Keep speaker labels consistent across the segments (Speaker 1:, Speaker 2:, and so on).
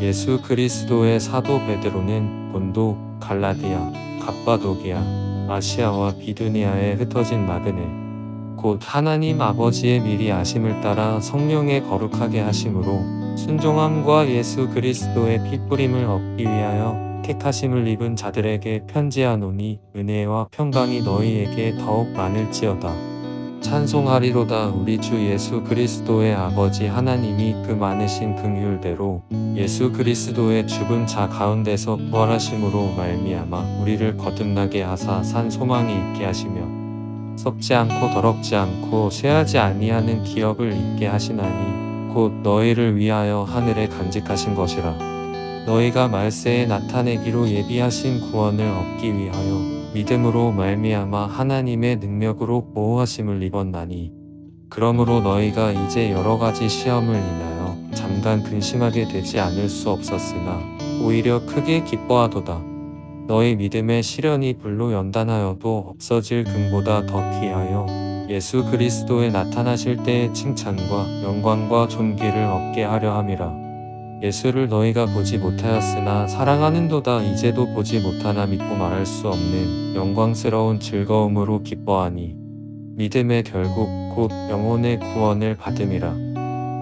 Speaker 1: 예수 그리스도의 사도 베드로는 본도, 갈라디아, 갑바도기아, 아시아와 비두니아에 흩어진 나그네, 곧 하나님 아버지의 미리 아심을 따라 성령의 거룩하게 하심으로 순종함과 예수 그리스도의 핏부림을 얻기 위하여 택하심을 입은 자들에게 편지하노니 은혜와 평강이 너희에게 더욱 많을지어다. 찬송하리로다. 우리 주 예수 그리스도의 아버지 하나님이 그 많으신 긍휼대로 예수 그리스도의 죽은 자 가운데서 부활하심으로 말미암아 우리를 거듭나게 하사 산 소망이 있게 하시며 썩지 않고 더럽지 않고 쇠하지 아니하는 기업을 있게 하시나니 곧 너희를 위하여 하늘에 간직하신 것이라. 너희가 말세에 나타내기로 예비하신 구원을 얻기 위하여 믿음으로 말미암아 하나님의 능력으로 보호하심을 입었나니 그러므로 너희가 이제 여러가지 시험을 인하여 잠깐 근심하게 되지 않을 수 없었으나 오히려 크게 기뻐하도다. 너희 믿음의 시련이 불로 연단하여도 없어질 금보다 더 귀하여 예수 그리스도에 나타나실 때의 칭찬과 영광과 존귀를 얻게 하려 함이라. 예수를 너희가 보지 못하였으나 사랑하는도다. 이제도 보지 못하나 믿고 말할 수 없는 영광스러운 즐거움으로 기뻐하니 믿음의 결국 곧 영혼의 구원을 받음이라.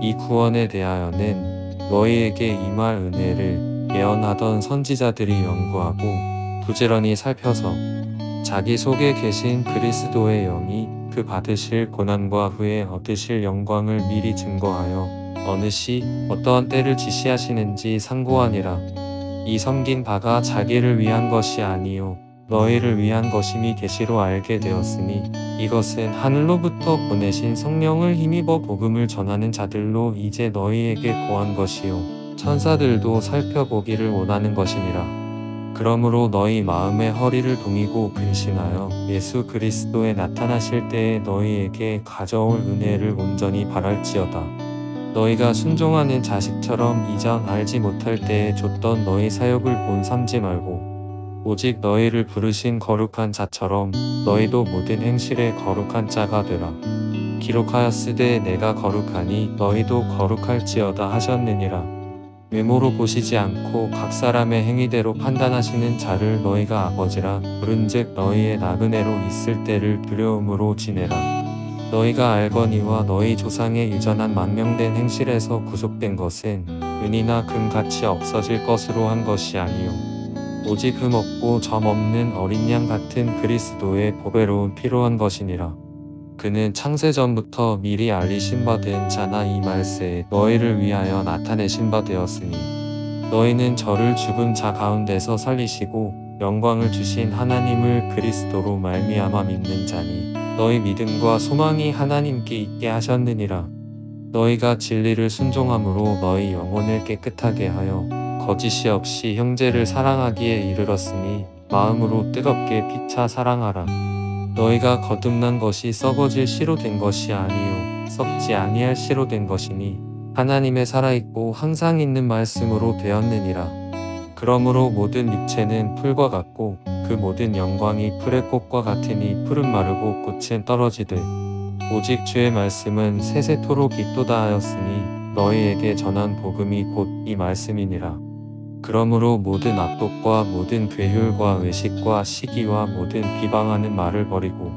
Speaker 1: 이 구원에 대하여는 너희에게 임할 은혜를 예언하던 선지자들이 연구하고 부지런히 살펴서 자기 속에 계신 그리스도의 영이 그 받으실 고난과 후에 얻으실 영광을 미리 증거하여 어느 시 어떠한 때를 지시하시는지 상고하니라. 이 섬긴 바가 자기를 위한 것이 아니요 너희를 위한 것임이 계시로 알게 되었으니 이것은 하늘로부터 보내신 성령을 힘입어 복음을 전하는 자들로 이제 너희에게 고한 것이요 천사들도 살펴보기를 원하는 것이니라. 그러므로 너희 마음의 허리를 동이고 근신하여 예수 그리스도에 나타나실 때에 너희에게 가져올 은혜를 온전히 바랄지어다. 너희가 순종하는 자식처럼 이전 알지 못할 때에 줬던 너희 사역을 본 삼지 말고 오직 너희를 부르신 거룩한 자처럼 너희도 모든 행실에 거룩한 자가 되라. 기록하였으되 내가 거룩하니 너희도 거룩할지어다 하셨느니라. 외모로 보시지 않고 각 사람의 행위대로 판단하시는 자를 너희가 아버지라 부른즉 너희의 나그네로 있을 때를 두려움으로 지내라. 너희가 알거니와 너희 조상의 유전한 망명된 행실에서 구속된 것은 은이나 금같이 없어질 것으로 한 것이 아니요 오직 흠 없고 점 없는 어린 양 같은 그리스도의 보배로운 피로 한 것이니라. 그는 창세전부터 미리 알리신 바 된 자나 이 말세에 너희를 위하여 나타내신 바 되었으니 너희는 저를 죽은 자 가운데서 살리시고 영광을 주신 하나님을 그리스도로 말미암아 믿는 자니 너희 믿음과 소망이 하나님께 있게 하셨느니라. 너희가 진리를 순종함으로 너희 영혼을 깨끗하게 하여 거짓이 없이 형제를 사랑하기에 이르렀으니 마음으로 뜨겁게 피차 사랑하라. 너희가 거듭난 것이 썩어질 씨로 된 것이 아니요 썩지 아니할 씨로 된 것이니 하나님의 살아있고 항상 있는 말씀으로 되었느니라. 그러므로 모든 육체는 풀과 같고 그 모든 영광이 풀의 꽃과 같으니 풀은 마르고 꽃은 떨어지되 오직 주의 말씀은 세세토록 있도다 하였으니 너희에게 전한 복음이 곧 이 말씀이니라. 그러므로 모든 악독과 모든 괴휼과 외식과 시기와 모든 비방하는 말을 버리고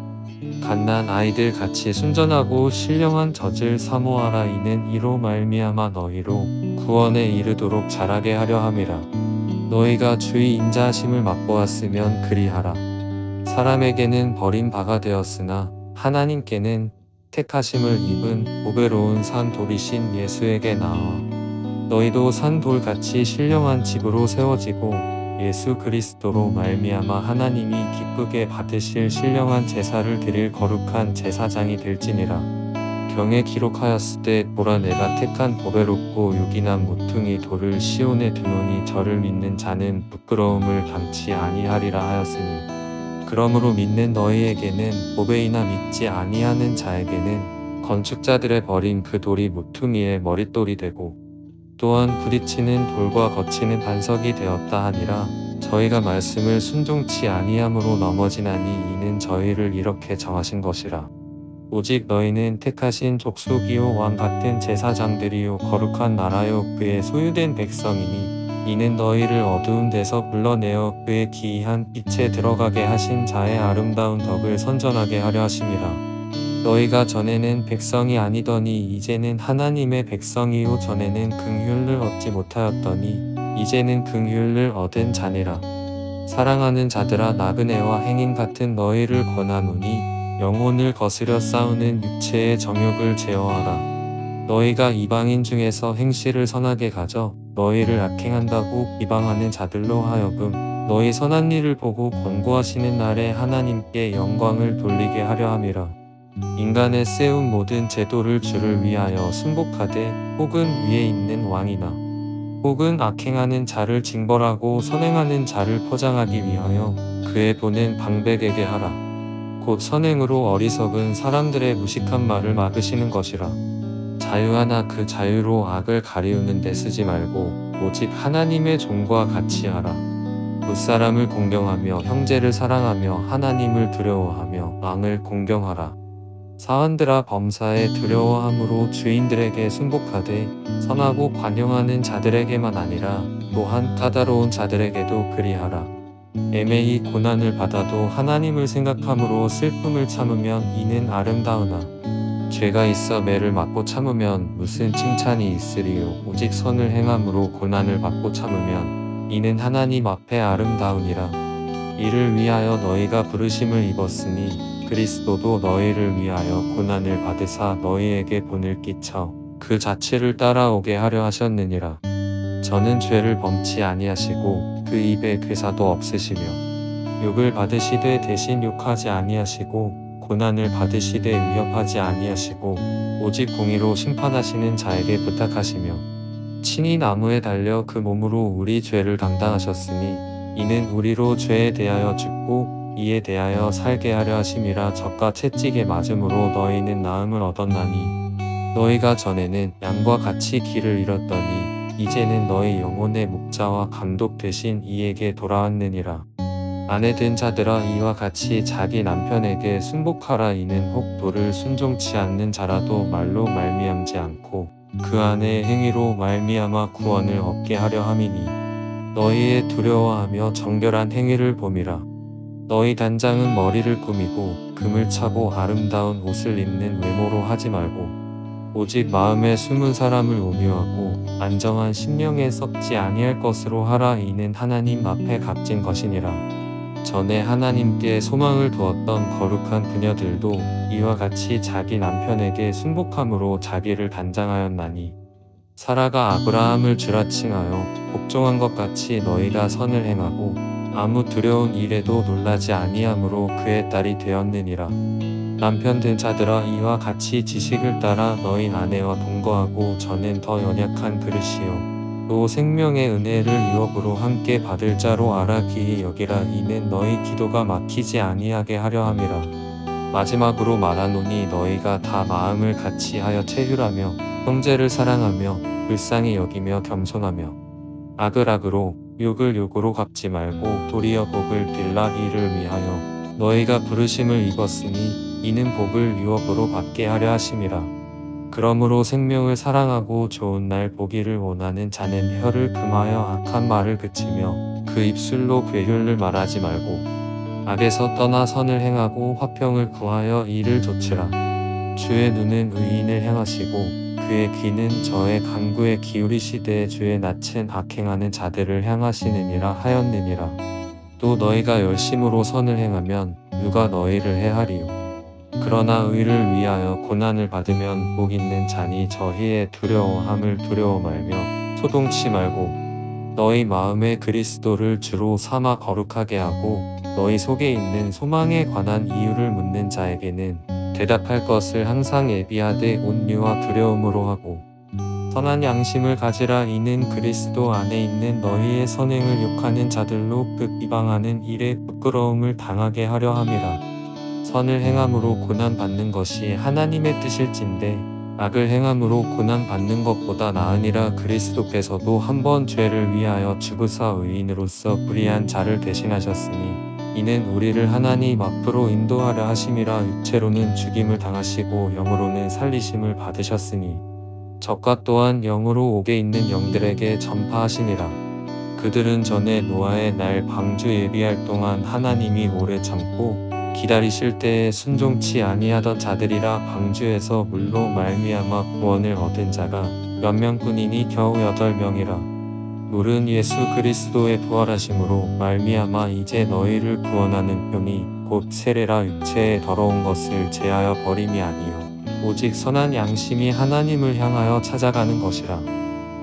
Speaker 1: 갓난 아이들 같이 순전하고 신령한 젖을 사모하라. 이는 이로 말미암아 너희로 구원에 이르도록 자라게 하려 함이라. 너희가 주의 인자하심을 맛보았으면 그리하라. 사람에게는 버린 바가 되었으나 하나님께는 택하심을 입은 보배로운 산 돌이신 예수에게 나아 너희도 산 돌같이 신령한 집으로 세워지고 예수 그리스도로 말미암아 하나님이 기쁘게 받으실 신령한 제사를 드릴 거룩한 제사장이 될지니라. 경에 기록하였으되 보라 내가 택한 보배롭고 유기난 모퉁이 돌을 시온에 두노니 저를 믿는 자는 부끄러움을 당치 아니하리라 하였으니 그러므로 믿는 너희에게는 보배이나 믿지 아니하는 자에게는 건축자들의 버린 그 돌이 모퉁이의 머릿돌이 되고 또한 부딪히는 돌과 거치는 반석이 되었다 하니라. 저희가 말씀을 순종치 아니함으로 넘어지나니 이는 저희를 이렇게 정하신 것이라. 오직 너희는 택하신 족속이요 왕 같은 제사장들이요 거룩한 나라요 그의 소유된 백성이니 이는 너희를 어두운 데서 불러내어 그의 기이한 빛에 들어가게 하신 자의 아름다운 덕을 선전하게 하려 하심이라. 너희가 전에는 백성이 아니더니 이제는 하나님의 백성이요 전에는 긍휼을 얻지 못하였더니 이제는 긍휼을 얻은 자니라. 사랑하는 자들아 나그네와 행인 같은 너희를 권하노니 영혼을 거스려 싸우는 육체의 정욕을 제어하라. 너희가 이방인 중에서 행실을 선하게 가져 너희를 악행한다고 비방하는 자들로 하여금 너희 선한 일을 보고 권고하시는 날에 하나님께 영광을 돌리게 하려 함이라. 인간의 세운 모든 제도를 주를 위하여 순복하되 혹은 위에 있는 왕이나 혹은 악행하는 자를 징벌하고 선행하는 자를 포장하기 위하여 그의 보낸 방백에게 하라. 곧 선행으로 어리석은 사람들의 무식한 말을 막으시는 것이라. 자유하나 그 자유로 악을 가리우는 데 쓰지 말고 오직 하나님의 종과 같이 하라. 무사람을 공경하며 형제를 사랑하며 하나님을 두려워하며 왕을 공경하라. 사환들아 범사에 두려워함으로 주인들에게 순복하되 선하고 관용하는 자들에게만 아니라 또한 까다로운 자들에게도 그리하라. 애매히 고난을 받아도 하나님을 생각함으로 슬픔을 참으면 이는 아름다우나 죄가 있어 매를 맞고 참으면 무슨 칭찬이 있으리요. 오직 선을 행함으로 고난을 받고 참으면 이는 하나님 앞에 아름다우니라. 이를 위하여 너희가 부르심을 입었으니 그리스도도 너희를 위하여 고난을 받으사 너희에게 본을 끼쳐 그 자취를 따라오게 하려 하셨느니라. 저는 죄를 범치 아니하시고 그 입에 괴사도 없으시며 욕을 받으시되 대신 욕하지 아니하시고 고난을 받으시되 위협하지 아니하시고 오직 공의로 심판하시는 자에게 부탁하시며 친히 나무에 달려 그 몸으로 우리 죄를 담당하셨으니 이는 우리로 죄에 대하여 죽고 이에 대하여 살게 하려 하심이라. 적과 채찍에 맞음으로 너희는 나음을 얻었나니 너희가 전에는 양과 같이 길을 잃었더니 이제는 너희 영혼의 목자와 감독 되신 이에게 돌아왔느니라. 아내 된 자들아 이와 같이 자기 남편에게 순복하라. 이는 혹 도를 순종치 않는 자라도 말로 말미암지 않고 그 안의 행위로 말미암아 구원을 얻게 하려 함이니 너희의 두려워하며 정결한 행위를 봄이라. 너희 단장은 머리를 꾸미고 금을 차고 아름다운 옷을 입는 외모로 하지 말고 오직 마음에 숨은 사람을 온유하고 안정한 심령에 썩지 아니할 것으로 하라. 이는 하나님 앞에 값진 것이니라. 전에 하나님께 소망을 두었던 거룩한 부녀들도 이와 같이 자기 남편에게 순복함으로 자기를 단장하였나니 사라가 아브라함을 주라 칭하여 복종한 것 같이 너희가 선을 행하고 아무 두려운 일에도 놀라지 아니함으로 그의 딸이 되었느니라. 남편 된 자들아 이와 같이 지식을 따라 너희 아내와 동거하고 저는 더 연약한 그릇이요 또 생명의 은혜를 유업으로 함께 받을 자로 알아 귀히 여기라. 이는 너희 기도가 막히지 아니하게 하려 함이라. 마지막으로 말하노니 너희가 다 마음을 같이 하여 체휼하며 형제를 사랑하며 불쌍히 여기며 겸손하며 악을 악으로 욕을 욕으로 갚지 말고 도리어 복을 빌라. 이를 위하여 너희가 부르심을 입었으니 이는 복을 유업으로 받게 하려 하심이라. 그러므로 생명을 사랑하고 좋은 날 보기를 원하는 자는 혀를 금하여 악한 말을 그치며 그 입술로 괴휼을 말하지 말고 악에서 떠나 선을 행하고 화평을 구하여 이를 좇으라. 주의 눈은 의인을 향하시고 그의 귀는 저의 간구에 기울이시되 주의 낯은 악행하는 자들을 향하시느니라 하였느니라. 또 너희가 열심으로 선을 행하면 누가 너희를 해하리요. 그러나 의를 위하여 고난을 받으면 복 있는 자니 저희의 두려워함을 두려워 말며 소동치 말고 너희 마음에 그리스도를 주로 삼아 거룩하게 하고 너희 속에 있는 소망에 관한 이유를 묻는 자에게는 대답할 것을 항상 예비하되 온유와 두려움으로 하고 선한 양심을 가지라. 이는 그리스도 안에 있는 너희의 선행을 욕하는 자들로 그 비방하는 일에 부끄러움을 당하게 하려 함이라. 선을 행함으로 고난 받는 것이 하나님의 뜻일진데 악을 행함으로 고난 받는 것보다 나으니라. 그리스도께서도 한번 죄를 위하여 죽으사 의인으로서 불의한 자를 대신하셨으니 이는 우리를 하나님 앞으로 인도하려 하심이라. 육체로는 죽임을 당하시고 영으로는 살리심을 받으셨으니 저가 또한 영으로 옥에 있는 영들에게 전파하시니라. 그들은 전에 노아의 날 방주 예비할 동안 하나님이 오래 참고 기다리실 때에 순종치 아니하던 자들이라. 방주에서 물로 말미암아 구원을 얻은 자가 몇 명뿐이니 겨우 8명이라. 물은 예수 그리스도의 부활하심으로 말미암아 이제 너희를 구원하는 편이 곧 세례라. 육체의 더러운 것을 제하여 버림이 아니요 오직 선한 양심이 하나님을 향하여 찾아가는 것이라.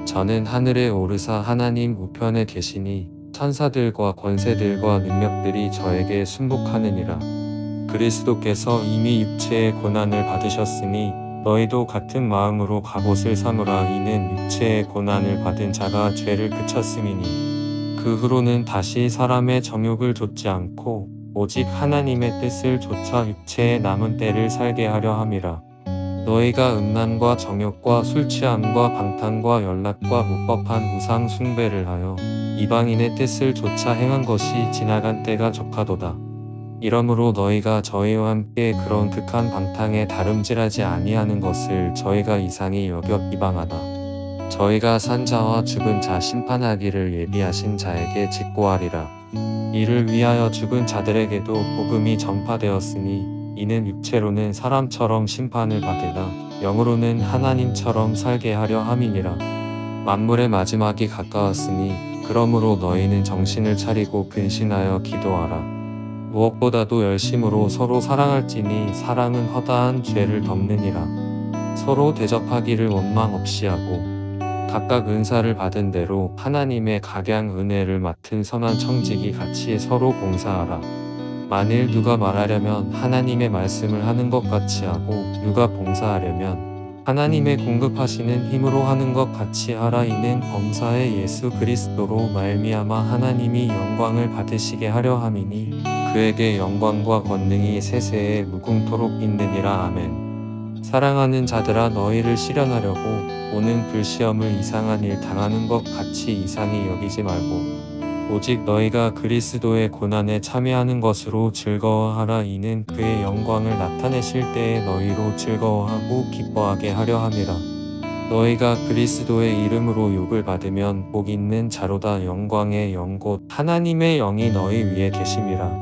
Speaker 1: 저는 하늘에 오르사 하나님 우편에 계시니 천사들과 권세들과 능력들이 저에게 순복하느니라. 그리스도께서 이미 육체의 고난을 받으셨으니 너희도 같은 마음으로 갑옷을 삼으라. 이는 육체의 고난을 받은 자가 죄를 그쳤음이니 그 후로는 다시 사람의 정욕을 좇지 않고 오직 하나님의 뜻을 좇아 육체의 남은 때를 살게 하려 함이라. 너희가 음란과 정욕과 술취함과 방탕과 연락과 무법한 우상 숭배를 하여 이방인의 뜻을 좇아 행한 것이 지나간 때가 족하도다. 이러므로 너희가 저희와 함께 그런 극한 방탕에 다름질하지 아니하는 것을 저희가 이상히 여겨 비방하다. 저희가 산 자와 죽은 자 심판하기를 예비하신 자에게 직고하리라. 이를 위하여 죽은 자들에게도 복음이 전파되었으니 이는 육체로는 사람처럼 심판을 받으나 영으로는 하나님처럼 살게 하려 함이니라. 만물의 마지막이 가까웠으니 그러므로 너희는 정신을 차리고 근신하여 기도하라. 무엇보다도 열심으로 서로 사랑할지니 사랑은 허다한 죄를 덮느니라. 서로 대접하기를 원망 없이 하고 각각 은사를 받은 대로 하나님의 각양 은혜를 맡은 선한 청지기 같이 서로 봉사하라. 만일 누가 말하려면 하나님의 말씀을 하는 것 같이 하고 누가 봉사하려면 하나님의 공급하시는 힘으로 하는 것 같이 하라. 이는 범사의 예수 그리스도로 말미암아 하나님이 영광을 받으시게 하려 함이니 그에게 영광과 권능이 세세에 무궁토록 있느니라. 아멘. 사랑하는 자들아, 너희를 시련하려고 오는 불시험을 이상한 일 당하는 것 같이 이상히 여기지 말고 오직 너희가 그리스도의 고난에 참여하는 것으로 즐거워하라. 이는 그의 영광을 나타내실 때에 너희로 즐거워하고 기뻐하게 하려 함이라. 너희가 그리스도의 이름으로 욕을 받으면 복 있는 자로다. 영광의 영 곧 하나님의 영이 너희 위에 계심이라.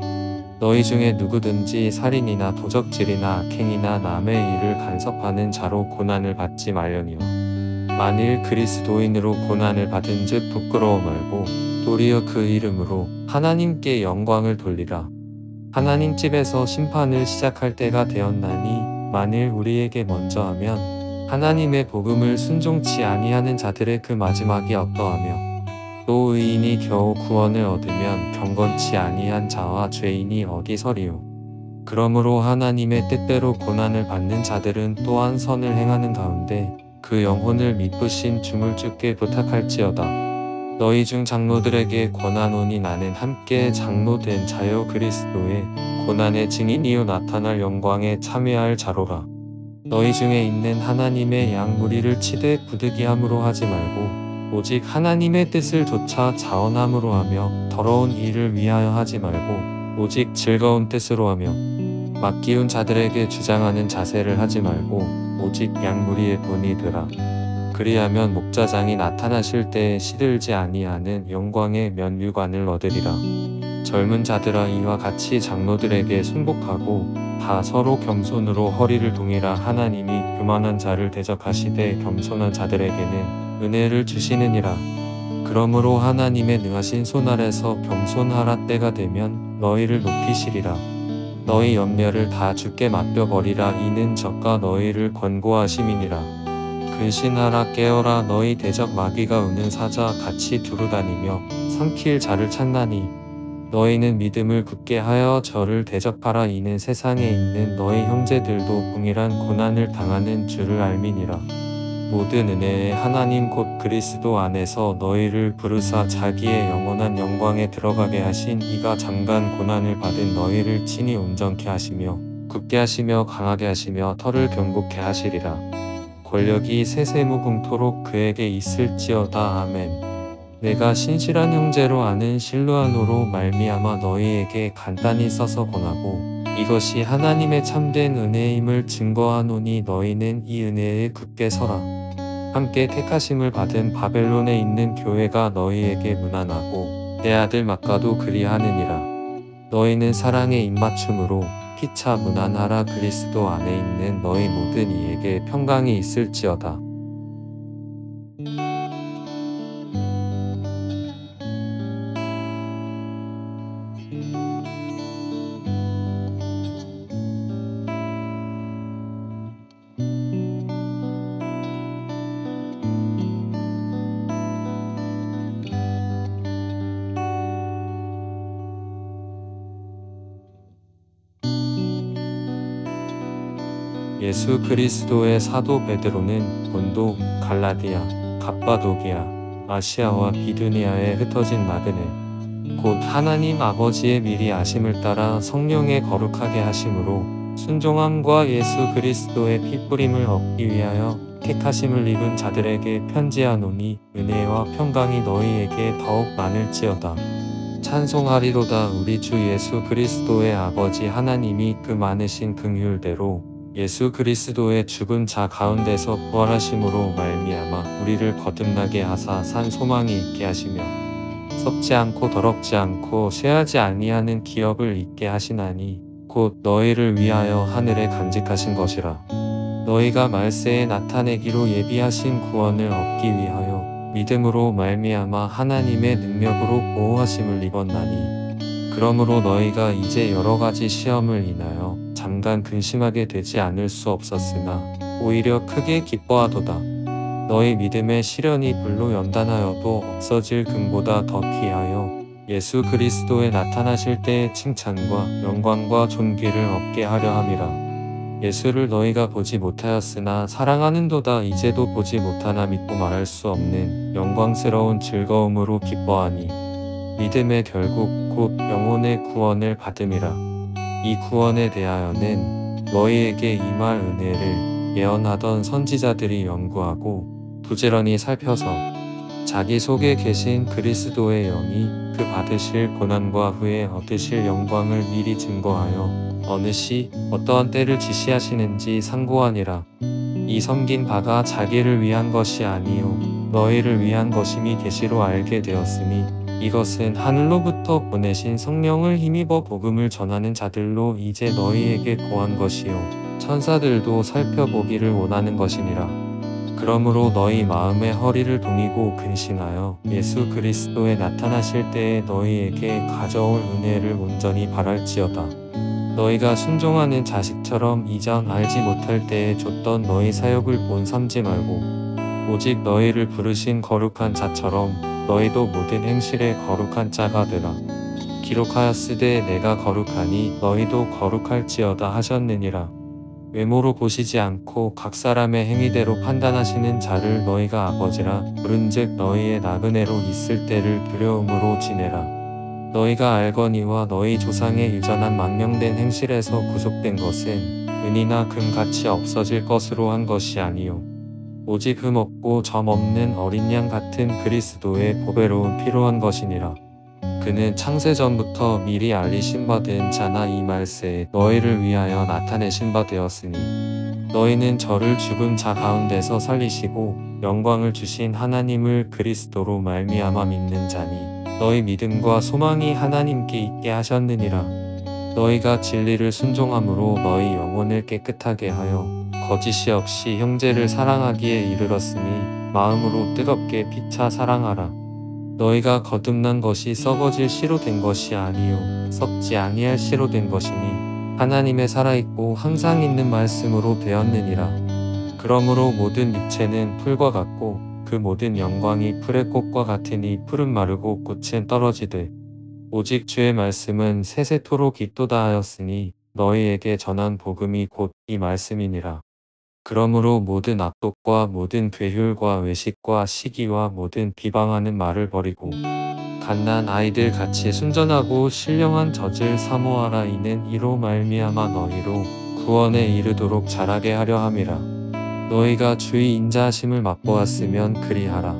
Speaker 1: 너희 중에 누구든지 살인이나 도적질이나 악행이나 남의 일을 간섭하는 자로 고난을 받지 말려니와 만일 그리스도인으로 고난을 받은 즉 부끄러워 말고 도리어 그 이름으로 하나님께 영광을 돌리라. 하나님 집에서 심판을 시작할 때가 되었나니 만일 우리에게 먼저 하면 하나님의 복음을 순종치 아니하는 자들의 그 마지막이 어떠하며 또 의인이 겨우 구원을 얻으면 경건치 아니한 자와 죄인이 어디서리요. 그러므로 하나님의 뜻대로 고난을 받는 자들은 또한 선을 행하는 가운데 그 영혼을 미쁘신 주물주께 부탁할지어다. 너희 중 장로들에게 권하노니 나는 함께 장로된 자요 그리스도의 고난의 증인이요 나타날 영광에 참여할 자로라. 너희 중에 있는 하나님의 양 무리를 치되 부득이함으로 하지 말고 오직 하나님의 뜻을 좇아 자원함으로 하며 더러운 일을 위하여 하지 말고 오직 즐거운 뜻으로 하며 맡기운 자들에게 주장하는 자세를 하지 말고 오직 양 무리의 본이 되라. 그리하면 목자장이 나타나실 때에 시들지 아니하는 영광의 면류관을 얻으리라. 젊은 자들아, 이와 같이 장로들에게 순복하고 다 서로 겸손으로 허리를 동이라. 하나님이 교만한 자를 대적하시되 겸손한 자들에게는 은혜를 주시느니라. 그러므로 하나님의 능하신 손 아래서 겸손하라. 때가 되면 너희를 높이시리라. 너희 염려를 다 주께 맡겨버리라. 이는 저가 너희를 권고하심이니라. 근신하라. 깨어라. 너희 대적 마귀가 우는 사자 같이 두루다니며 삼킬 자를 찾나니 너희는 믿음을 굳게 하여 저를 대적하라. 이는 세상에 있는 너희 형제들도 동일한 고난을 당하는 줄을 알미니라. 모든 은혜의 하나님 곧 그리스도 안에서 너희를 부르사 자기의 영원한 영광에 들어가게 하신 이가 장간 고난을 받은 너희를 친히 온전케 하시며 굳게 하시며 강하게 하시며 털을 견고케 하시리라. 권력이 세세무궁토록 그에게 있을지어다. 아멘. 내가 신실한 형제로 아는 실루아노로 말미암아 너희에게 간단히 써서 권하고 이것이 하나님의 참된 은혜임을 증거하노니 너희는 이 은혜에 굳게 서라. 함께 택하심을 받은 바벨론에 있는 교회가 너희에게 문안하고 내 아들 마가도 그리하느니라. 너희는 사랑의 입맞춤으로 피차 문안하라. 그리스도 안에 있는 너희 모든 이에게 평강이 있을지어다. 예수 그리스도의 사도 베드로는 본도, 갈라디아, 갑바도기아, 아시아와 비두니아에 흩어진 나그네 곧 하나님 아버지의 미리 아심을 따라 성령의 거룩하게 하심으로 순종함과 예수 그리스도의 피뿌림을 얻기 위하여 택하심을 입은 자들에게 편지하노니 은혜와 평강이 너희에게 더욱 많을지어다. 찬송하리로다. 우리 주 예수 그리스도의 아버지 하나님이 그 많으신 긍휼대로 예수 그리스도의 죽은 자 가운데서 부활하심으로 말미암아 우리를 거듭나게 하사 산 소망이 있게 하시며 썩지 않고 더럽지 않고 쇠하지 아니하는 기업을 있게 하시나니 곧 너희를 위하여 하늘에 간직하신 것이라. 너희가 말세에 나타내기로 예비하신 구원을 얻기 위하여 믿음으로 말미암아 하나님의 능력으로 보호하심을 입었나니 그러므로 너희가 이제 여러가지 시험을 인하여 잠깐 근심하게 되지 않을 수 없었으나 오히려 크게 기뻐하도다. 너희 믿음의 시련이 불로 연단하여도 없어질 금보다 더 귀하여 예수 그리스도에 나타나실 때의 칭찬과 영광과 존귀를 얻게 하려 함이라. 예수를 너희가 보지 못하였으나 사랑하는도다. 이제도 보지 못하나 믿고 말할 수 없는 영광스러운 즐거움으로 기뻐하니 믿음의 결국 곧 영혼의 구원을 받음이라. 이 구원에 대하여는 너희에게 임할 은혜를 예언하던 선지자들이 연구하고 부지런히 살펴서 자기 속에 계신 그리스도의 영이 그 받으실 고난과 후에 얻으실 영광을 미리 증거하여 어느 시 어떠한 때를 지시하시는지 상고하니라. 이 섬긴 바가 자기를 위한 것이 아니요 너희를 위한 것임이 계시로 알게 되었으니 이것은 하늘로부터 보내신 성령을 힘입어 복음을 전하는 자들로 이제 너희에게 고한 것이요 천사들도 살펴보기를 원하는 것이니라. 그러므로 너희 마음의 허리를 동이고 근신하여 예수 그리스도에 나타나실 때에 너희에게 가져올 은혜를 온전히 바랄지어다. 너희가 순종하는 자식처럼 이전 알지 못할 때에 줬던 너희 사역을 본삼지 말고 오직 너희를 부르신 거룩한 자처럼 너희도 모든 행실에 거룩한 자가 되라. 기록하였으되 내가 거룩하니 너희도 거룩할지어다 하셨느니라. 외모로 보시지 않고 각 사람의 행위대로 판단하시는 자를 너희가 아버지라 부른즉 너희의 나그네로 있을 때를 두려움으로 지내라. 너희가 알거니와 너희 조상의 유전한 망령된 행실에서 구속된 것은 은이나 금같이 없어질 것으로 한 것이 아니요 오직 흠 없고 점 없는 어린 양 같은 그리스도의 보배로운 피로 한 것이니라. 그는 창세전부터 미리 알리신 바 된 자나 이 말세에 너희를 위하여 나타내신 바 되었으니 너희는 저를 죽은 자 가운데서 살리시고 영광을 주신 하나님을 그리스도로 말미암아 믿는 자니 너희 믿음과 소망이 하나님께 있게 하셨느니라. 너희가 진리를 순종함으로 너희 영혼을 깨끗하게 하여 거짓이 없이 형제를 사랑하기에 이르렀으니 마음으로 뜨겁게 피차 사랑하라. 너희가 거듭난 것이 썩어질 씨로 된 것이 아니요 썩지 아니할 씨로 된 것이니 하나님의 살아있고 항상 있는 말씀으로 되었느니라. 그러므로 모든 육체는 풀과 같고 그 모든 영광이 풀의 꽃과 같으니 풀은 마르고 꽃은 떨어지되 오직 주의 말씀은 세세토록 있도다 하였으니 너희에게 전한 복음이 곧 이 말씀이니라. 그러므로 모든 악독과 모든 괴휼과 외식과 시기와 모든 비방하는 말을 버리고 갓난 아이들 같이 순전하고 신령한 젖을 사모하라. 이는 이로 말미암아 너희로 구원에 이르도록 자라게 하려 함이라. 너희가 주의 인자하심을 맛보았으면 그리하라.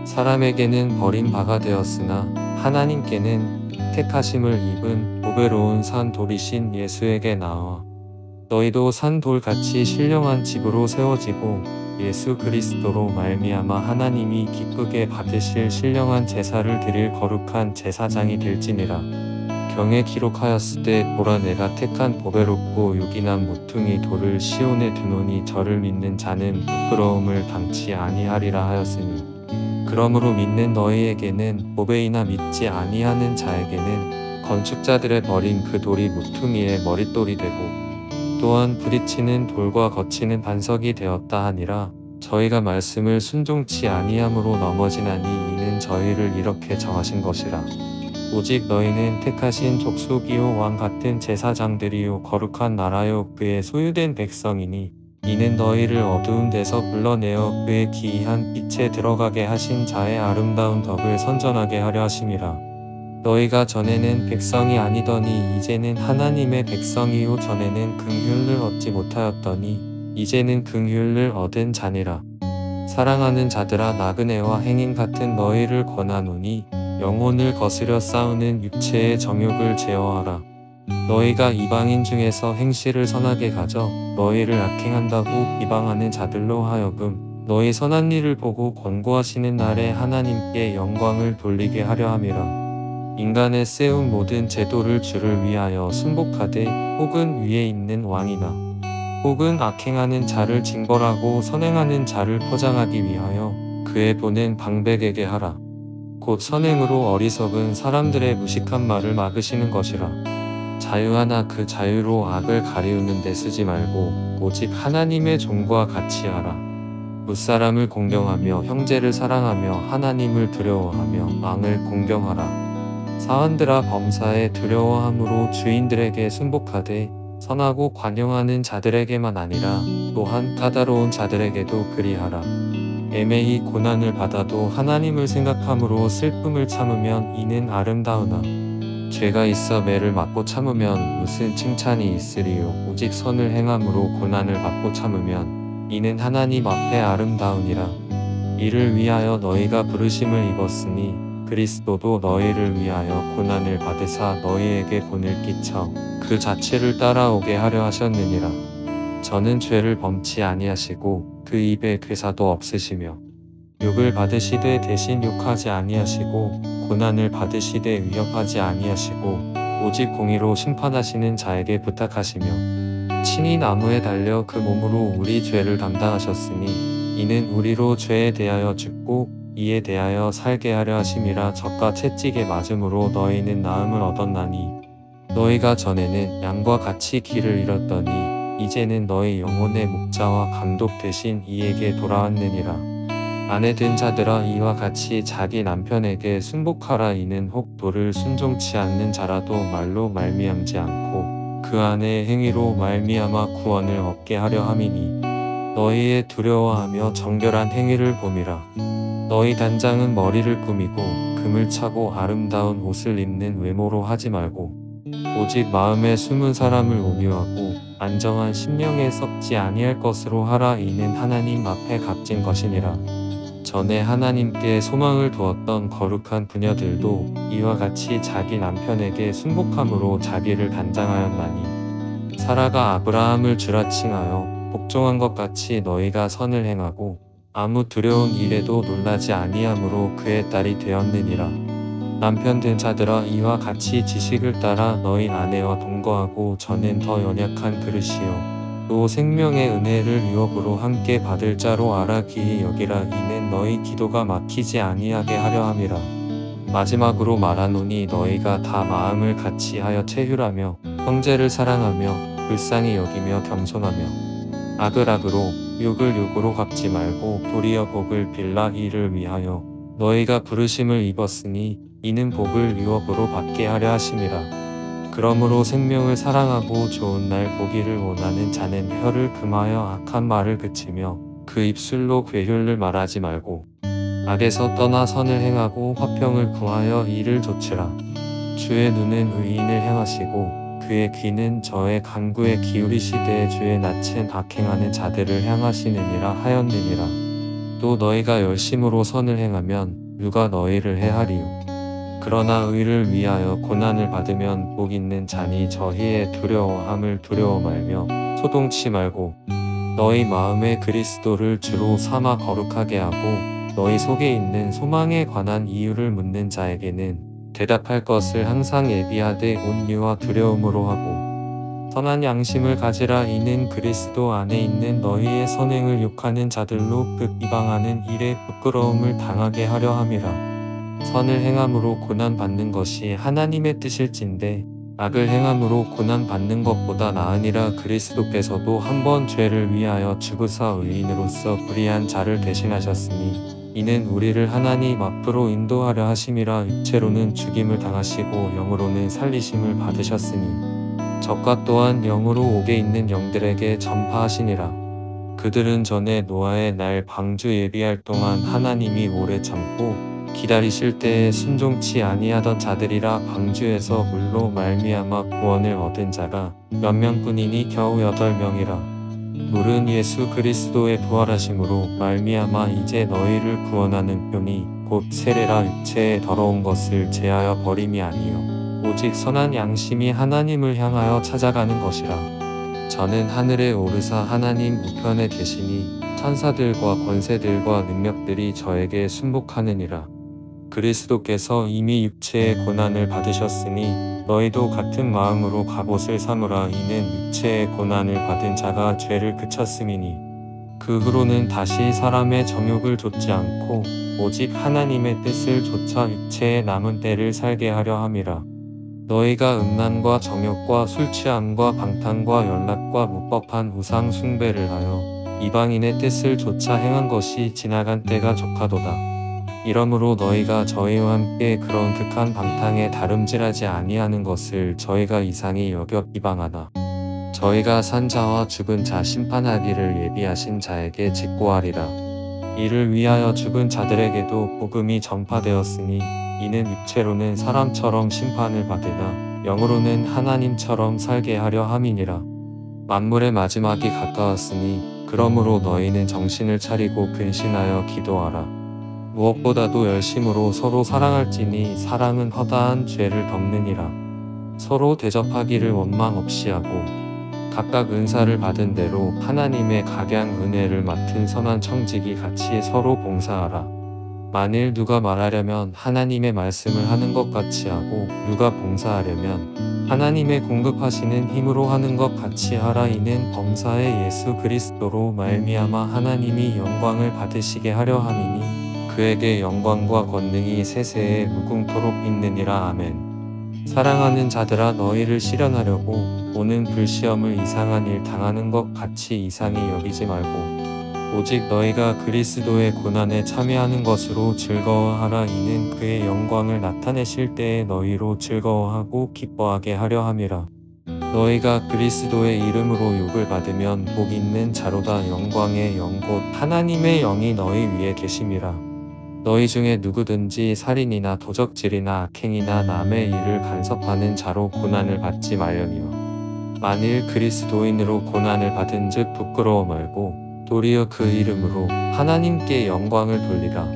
Speaker 1: 사람에게는 버림받아 되었으나 하나님께는 택하심을 입은 보배로운 산 돌이신 예수에게 나와 너희도 산 돌같이 신령한 집으로 세워지고 예수 그리스도로 말미암아 하나님이 기쁘게 받으실 신령한 제사를 드릴 거룩한 제사장이 될지니라. 경에 기록하였으되 보라 내가 택한 보배롭고 요긴한 모퉁이 돌을 시온에 두노니 저를 믿는 자는 부끄러움을 당치 아니하리라 하였으니 그러므로 믿는 너희에게는 보배이나 믿지 아니하는 자에게는 건축자들의 버린 그 돌이 모퉁이의 머릿돌이 되고 또한 부딪히는 돌과 거치는 반석이 되었다 하니라. 저희가 말씀을 순종치 아니함으로 넘어지나니 이는 저희를 이렇게 정하신 것이라. 오직 너희는 택하신 족속이요 왕 같은 제사장들이요 거룩한 나라요 그의 소유된 백성이니 이는 너희를 어두운 데서 불러내어 그의 기이한 빛에 들어가게 하신 자의 아름다운 덕을 선전하게 하려 하심이라. 너희가 전에는 백성이 아니더니 이제는 하나님의 백성이요 전에는 긍휼을 얻지 못하였더니 이제는 긍휼을 얻은 자니라. 사랑하는 자들아 나그네와 행인 같은 너희를 권하노니 영혼을 거스려 싸우는 육체의 정욕을 제어하라. 너희가 이방인 중에서 행실을 선하게 가져 너희를 악행한다고 비방하는 자들로 하여금 너희 선한 일을 보고 권고하시는 날에 하나님께 영광을 돌리게 하려 함이라. 인간의 세운 모든 제도를 주를 위하여 순복하되 혹은 위에 있는 왕이나 혹은 악행하는 자를 징벌하고 선행하는 자를 포장하기 위하여 그의 보낸 방백에게 하라. 곧 선행으로 어리석은 사람들의 무식한 말을 막으시는 것이라. 자유하나 그 자유로 악을 가리우는 데 쓰지 말고 오직 하나님의 종과 같이 하라. 무사람을 공경하며 형제를 사랑하며 하나님을 두려워하며 왕을 공경하라. 사환들아 범사에 두려워함으로 주인들에게 순복하되 선하고 관용하는 자들에게만 아니라 또한 까다로운 자들에게도 그리하라. 애매히 고난을 받아도 하나님을 생각함으로 슬픔을 참으면 이는 아름다우나 죄가 있어 매를 맞고 참으면 무슨 칭찬이 있으리요. 오직 선을 행함으로 고난을 받고 참으면 이는 하나님 앞에 아름다우니라. 이를 위하여 너희가 부르심을 입었으니 그리스도도 너희를 위하여 고난을 받으사 너희에게 본을 끼쳐 그 자체를 따라오게 하려 하셨느니라. 저는 죄를 범치 아니하시고 그 입에 괴사도 없으시며 욕을 받으시되 대신 욕하지 아니하시고 고난을 받으시되 위협하지 아니하시고 오직 공의로 심판하시는 자에게 부탁하시며 친히 나무에 달려 그 몸으로 우리 죄를 담당하셨으니 이는 우리로 죄에 대하여 죽고 이에 대하여 살게 하려 하심이라. 적과 채찍에 맞음으로 너희는 나음을 얻었나니 너희가 전에는 양과 같이 길을 잃었더니 이제는 너희 영혼의 목자와 감독 되신 이에게 돌아왔느니라. 아내 된 자들아 이와 같이 자기 남편에게 순복하라. 이는 혹 도를 순종치 않는 자라도 말로 말미암지 않고 그 안의 행위로 말미암아 구원을 얻게 하려 함이니 너희의 두려워하며 정결한 행위를 봄이라. 너희 단장은 머리를 꾸미고 금을 차고 아름다운 옷을 입는 외모로 하지 말고 오직 마음에 숨은 사람을 온유하고 안정한 심령에 썩지 아니할 것으로 하라. 이는 하나님 앞에 값진 것이니라. 전에 하나님께 소망을 두었던 거룩한 부녀들도 이와 같이 자기 남편에게 순복함으로 자기를 단장하였나니 사라가 아브라함을 주라 칭하여 복종한 것 같이 너희가 선을 행하고 아무 두려운 일에도 놀라지 아니함으로 그의 딸이 되었느니라. 남편 된 자들아 이와 같이 지식을 따라 너희 아내와 동거하고 저는 더 연약한 그릇이요 또 생명의 은혜를 유업으로 함께 받을 자로 알아 귀히 여기라. 이는 너희 기도가 막히지 아니하게 하려 함이라. 마지막으로 말하노니 너희가 다 마음을 같이 하여 체휼하며 형제를 사랑하며 불쌍히 여기며 겸손하며 악을 악으로 욕을 욕으로 갚지 말고 도리어 복을 빌라. 이를 위하여 너희가 부르심을 입었으니 이는 복을 유업으로 받게 하려 하심이라. 그러므로 생명을 사랑하고 좋은 날 보기를 원하는 자는 혀를 금하여 악한 말을 그치며 그 입술로 괴휼을 말하지 말고 악에서 떠나 선을 행하고 화평을 구하여 이를 좇으라. 주의 눈은 의인을 향하시고 그의 귀는 저의 간구에 기울이시되 주의 낯은 악행하는 자들을 향하시느니라 하였느니라. 또 너희가 열심으로 선을 행하면 누가 너희를 해하리요. 그러나 의를 위하여 고난을 받으면 복 있는 자니 저희의 두려워함을 두려워 말며 소동치 말고 너희 마음에 그리스도를 주로 삼아 거룩하게 하고 너희 속에 있는 소망에 관한 이유를 묻는 자에게는 대답할 것을 항상 예비하되 온유와 두려움으로 하고 선한 양심을 가지라. 이는 그리스도 안에 있는 너희의 선행을 욕하는 자들로 이방하는 일에 부끄러움을 당하게 하려 함이라. 선을 행함으로 고난받는 것이 하나님의 뜻일진데 악을 행함으로 고난받는 것보다 나으니라. 그리스도께서도 한 번 죄를 위하여 죽으사 의인으로서 불의한 자를 대신하셨으니 이는 우리를 하나님 앞으로 인도하려 하심이라. 육체로는 죽임을 당하시고 영으로는 살리심을 받으셨으니 적과 또한 영으로 옥에 있는 영들에게 전파하시니라. 그들은 전에 노아의 날 방주 예비할 동안 하나님이 오래 참고 기다리실 때에 순종치 아니하던 자들이라. 방주에서 물로 말미암아 구원을 얻은 자가 몇 명뿐이니 겨우 8명이라. 물은 예수 그리스도의 부활하심으로 말미암아 이제 너희를 구원하는 편이 곧 세례라. 육체의 더러운 것을 제하여 버림이 아니요 오직 선한 양심이 하나님을 향하여 찾아가는 것이라. 저는 하늘에 오르사 하나님 우편에 계시니 천사들과 권세들과 능력들이 저에게 순복하느니라. 그리스도께서 이미 육체의 고난을 받으셨으니 너희도 같은 마음으로 갑옷을 삼으라. 이는 육체의 고난을 받은 자가 죄를 그쳤음이니 그 후로는 다시 사람의 정욕을 좇지 않고 오직 하나님의 뜻을 좇아 육체의 남은 때를 살게 하려 함이라. 너희가 음란과 정욕과 술취함과 방탕과 연락과 무법한 우상 숭배를 하여 이방인의 뜻을 좇아 행한 것이 지나간 때가 족하도다. 이러므로 너희가 저희와 함께 그런 극한 방탕에 다름질하지 아니하는 것을 저희가 이상히 여겨 비방하나 저희가 산 자와 죽은 자 심판하기를 예비하신 자에게 직고하리라. 이를 위하여 죽은 자들에게도 복음이 전파되었으니 이는 육체로는 사람처럼 심판을 받으나 영으로는 하나님처럼 살게 하려 함이니라. 만물의 마지막이 가까웠으니 그러므로 너희는 정신을 차리고 근신하여 기도하라. 무엇보다도 열심으로 서로 사랑할지니 사랑은 허다한 죄를 덮느니라. 서로 대접하기를 원망 없이 하고 각각 은사를 받은 대로 하나님의 각양 은혜를 맡은 선한 청지기 같이 서로 봉사하라. 만일 누가 말하려면 하나님의 말씀을 하는 것 같이 하고 누가 봉사하려면 하나님의 공급하시는 힘으로 하는 것 같이 하라. 이는 범사의 예수 그리스도로 말미암아 하나님이 영광을 받으시게 하려 함이니 그에게 영광과 권능이 세세에 무궁토록 있느니라. 아멘. 사랑하는 자들아 너희를 시련하려고 오는 불시험을 이상한 일 당하는 것 같이 이상히 여기지 말고 오직 너희가 그리스도의 고난에 참여하는 것으로 즐거워하라. 이는 그의 영광을 나타내실 때에 너희로 즐거워하고 기뻐하게 하려 함이라. 너희가 그리스도의 이름으로 욕을 받으면 복 있는 자로다. 영광의 영 곧 하나님의 영이 너희 위에 계심이라. 너희 중에 누구든지 살인이나 도적질이나 악행이나 남의 일을 간섭하는 자로 고난을 받지 말려니와 만일 그리스도인으로 고난을 받은 즉 부끄러워 말고 도리어 그 이름으로 하나님께 영광을 돌리라.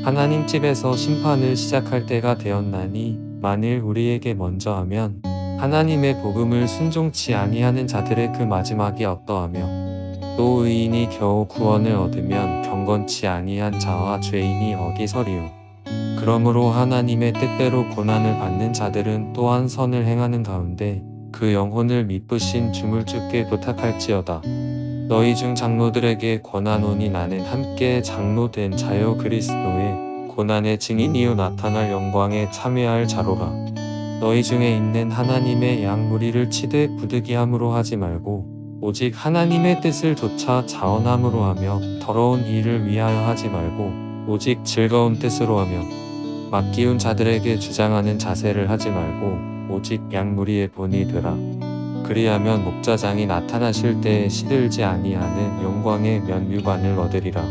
Speaker 1: 하나님 집에서 심판을 시작할 때가 되었나니 만일 우리에게 먼저 하면 하나님의 복음을 순종치 아니하는 자들의 그 마지막이 어떠하며 또 의인이 겨우 구원을 얻으면 경건치 아니한 자와 죄인이 어디서리요. 그러므로 하나님의 뜻대로 고난을 받는 자들은 또한 선을 행하는 가운데 그 영혼을 미쁘신 주물 주께 부탁할지어다. 너희 중 장로들에게 권하노니 나는 함께 장로된 자요 그리스도의 고난의 증인이요 나타날 영광에 참여할 자로라. 너희 중에 있는 하나님의 양 무리를 치되 부득이함으로 하지 말고 오직 하나님의 뜻을 좇아 자원함으로 하며 더러운 일을 위하여 하지 말고 오직 즐거운 뜻으로 하며 맡기운 자들에게 주장하는 자세를 하지 말고 오직 양무리의 본이 되라. 그리하면 목자장이 나타나실 때에 시들지 아니하는 영광의 면류관을 얻으리라.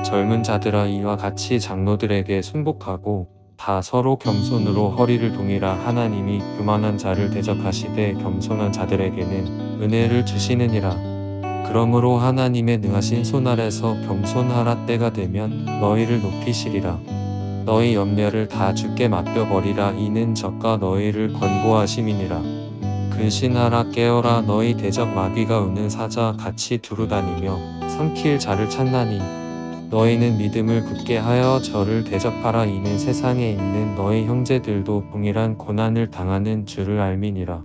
Speaker 1: 젊은 자들아 이와 같이 장로들에게 순복하고 다 서로 겸손으로 허리를 동이라. 하나님이 교만한 자를 대적하시되 겸손한 자들에게는 은혜를 주시느니라. 그러므로 하나님의 능하신 손 아래서 겸손하라. 때가 되면 너희를 높이시리라. 너희 염려를 다 주께 맡겨버리라. 이는 저가 너희를 권고하심이니라. 근신하라. 깨어라. 너희 대적 마귀가 우는 사자 같이 두루다니며 삼킬 자를 찾나니 너희는 믿음을 굳게 하여 저를 대적하라. 이는 세상에 있는 너희 형제들도 동일한 고난을 당하는 줄을 알미니라.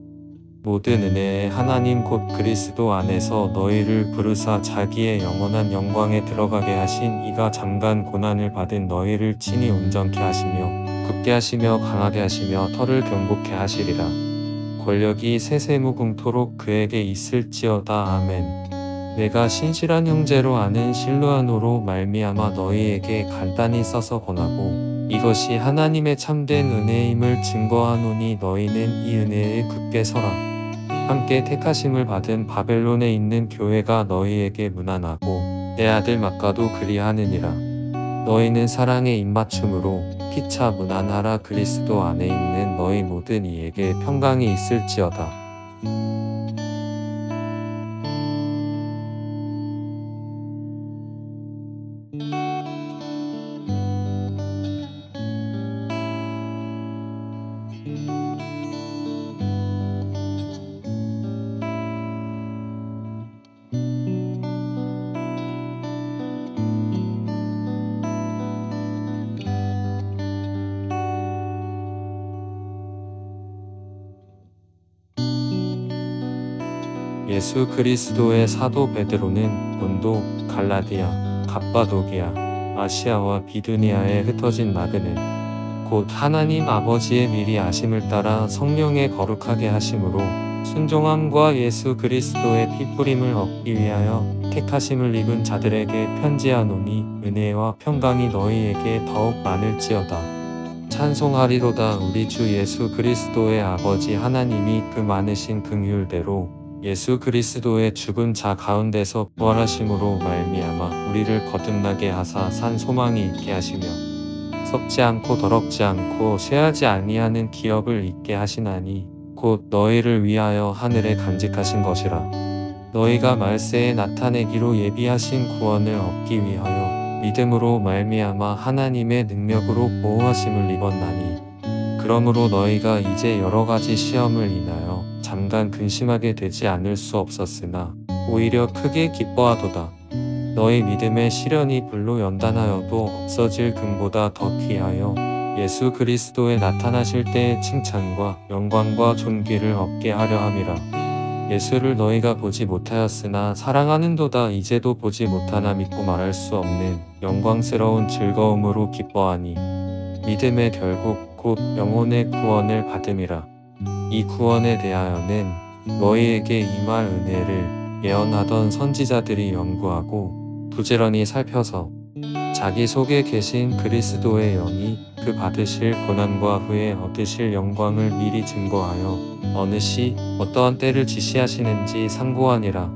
Speaker 1: 모든 은혜의 하나님 곧 그리스도 안에서 너희를 부르사 자기의 영원한 영광에 들어가게 하신 이가 잠깐 고난을 받은 너희를 친히 온전케 하시며 굳게 하시며 강하게 하시며 털을 경고케 하시리라. 권력이 세세무궁토록 그에게 있을지어다. 아멘. 내가 신실한 형제로 아는 실루아노로 말미암아 너희에게 간단히 써서 권하고 이것이 하나님의 참된 은혜임을 증거하노니 너희는 이 은혜에 굳게 서라. 함께 택하심을 받은 바벨론에 있는 교회가 너희에게 문안하고 내 아들 마가도 그리하느니라. 너희는 사랑의 입맞춤으로 피차 문안하라. 그리스도 안에 있는 너희 모든 이에게 평강이 있을지어다. 예수 그리스도의 사도 베드로는 본도, 갈라디아, 갑바도기아, 아시아와 비두니아에 흩어진 나그네 곧 하나님 아버지의 미리 아심을 따라 성령의 거룩하게 하심으로 순종함과 예수 그리스도의 피뿌림을 얻기 위하여 택하심을 입은 자들에게 편지하노니 은혜와 평강이 너희에게 더욱 많을지어다. 찬송하리로다. 우리 주 예수 그리스도의 아버지 하나님이 그 많으신 긍휼대로 예수 그리스도의 죽은 자 가운데서 부활하심으로 말미암아 우리를 거듭나게 하사 산 소망이 있게 하시며 썩지 않고 더럽지 않고 쇠하지 아니하는 기업을 있게 하시나니 곧 너희를 위하여 하늘에 간직하신 것이라. 너희가 말세에 나타내기로 예비하신 구원을 얻기 위하여 믿음으로 말미암아 하나님의 능력으로 보호하심을 입었나니 그러므로 너희가 이제 여러가지 시험을 인하여 잠깐 근심하게 되지 않을 수 없었으나 오히려 크게 기뻐하도다. 너희 믿음의 시련이 불로 연단하여도 없어질 금보다 더 귀하여 예수 그리스도에 나타나실 때의 칭찬과 영광과 존귀를 얻게 하려 함이라. 예수를 너희가 보지 못하였으나 사랑하는도다. 이제도 보지 못하나 믿고 말할 수 없는 영광스러운 즐거움으로 기뻐하니 믿음의 결국 곧 영혼의 구원을 받음이라. 이 구원에 대하여는 너희에게 임할 은혜를 예언하던 선지자들이 연구하고 부지런히 살펴서 자기 속에 계신 그리스도의 영이 그 받으실 고난과 후에 얻으실 영광을 미리 증거하여 어느 시 어떠한 때를 지시하시는지 상고하니라.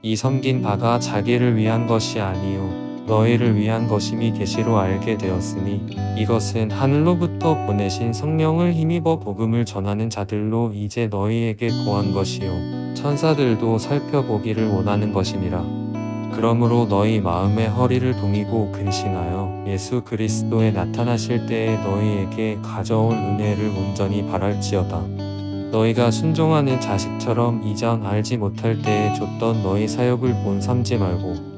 Speaker 1: 이 섬긴 바가 자기를 위한 것이 아니요 너희를 위한 것임이 계시로 알게 되었으니 이것은 하늘로부터 보내신 성령을 힘입어 복음을 전하는 자들로 이제 너희에게 고한 것이요 천사들도 살펴보기를 원하는 것이니라. 그러므로 너희 마음의 허리를 동이고 근신하여 예수 그리스도에 나타나실 때에 너희에게 가져올 은혜를 온전히 바랄지어다. 너희가 순종하는 자식처럼 이전 알지 못할 때에 줬던 너희 사역을 본 삼지 말고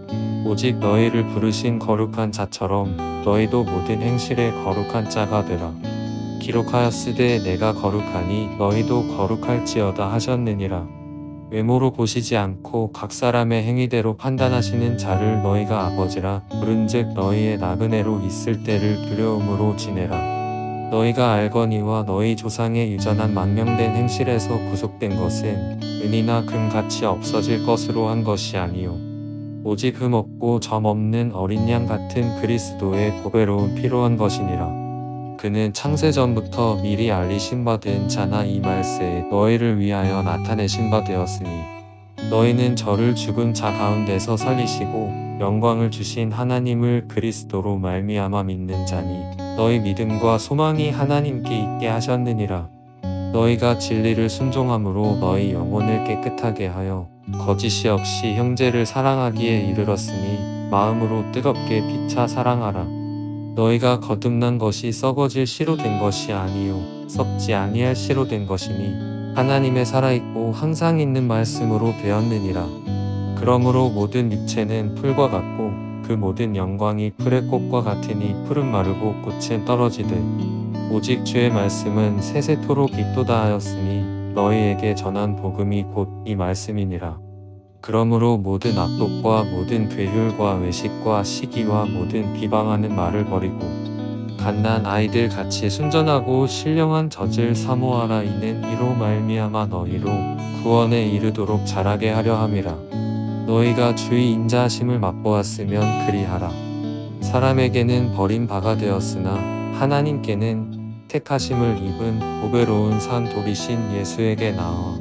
Speaker 1: 오직 너희를 부르신 거룩한 자처럼 너희도 모든 행실에 거룩한 자가 되라. 기록하였으되 내가 거룩하니 너희도 거룩할지어다 하셨느니라. 외모로 보시지 않고 각 사람의 행위대로 판단하시는 자를 너희가 아버지라 부른즉 너희의 나그네로 있을 때를 두려움으로 지내라. 너희가 알거니와 너희 조상의 유전한 망명된 행실에서 구속된 것은 은이나 금같이 없어질 것으로 한 것이 아니요 오직 흠없고 점없는 어린 양 같은 그리스도의 보배로운 피로 한 것이니라. 그는 창세전부터 미리 알리신 바 된 자나 이 말세에 너희를 위하여 나타내신 바 되었으니 너희는 저를 죽은 자 가운데서 살리시고 영광을 주신 하나님을 그리스도로 말미암아 믿는 자니 너희 믿음과 소망이 하나님께 있게 하셨느니라. 너희가 진리를 순종함으로 너희 영혼을 깨끗하게 하여 거짓이 없이 형제를 사랑하기에 이르렀으니 마음으로 뜨겁게 피차 사랑하라. 너희가 거듭난 것이 썩어질 씨로 된 것이 아니요 썩지 아니할 씨로 된 것이니 하나님의 살아있고 항상 있는 말씀으로 되었느니라. 그러므로 모든 육체는 풀과 같고 그 모든 영광이 풀의 꽃과 같으니 풀은 마르고 꽃은 떨어지듯 오직 주의 말씀은 세세토록 있도다 하였으니 너희에게 전한 복음이 곧 이 말씀이니라. 그러므로 모든 악독과 모든 괴휼과 외식과 시기와 모든 비방하는 말을 버리고 갓난 아이들 같이 순전하고 신령한 젖을 사모하라. 이는 이로 말미암아 너희로 구원에 이르도록 자라게 하려 함이라. 너희가 주의 인자하심을 맛보았으면 그리하라. 사람에게는 버림받아 되었으나 하나님께는 택하심을 입은 보배로운 산 돌이신 예수에게 나아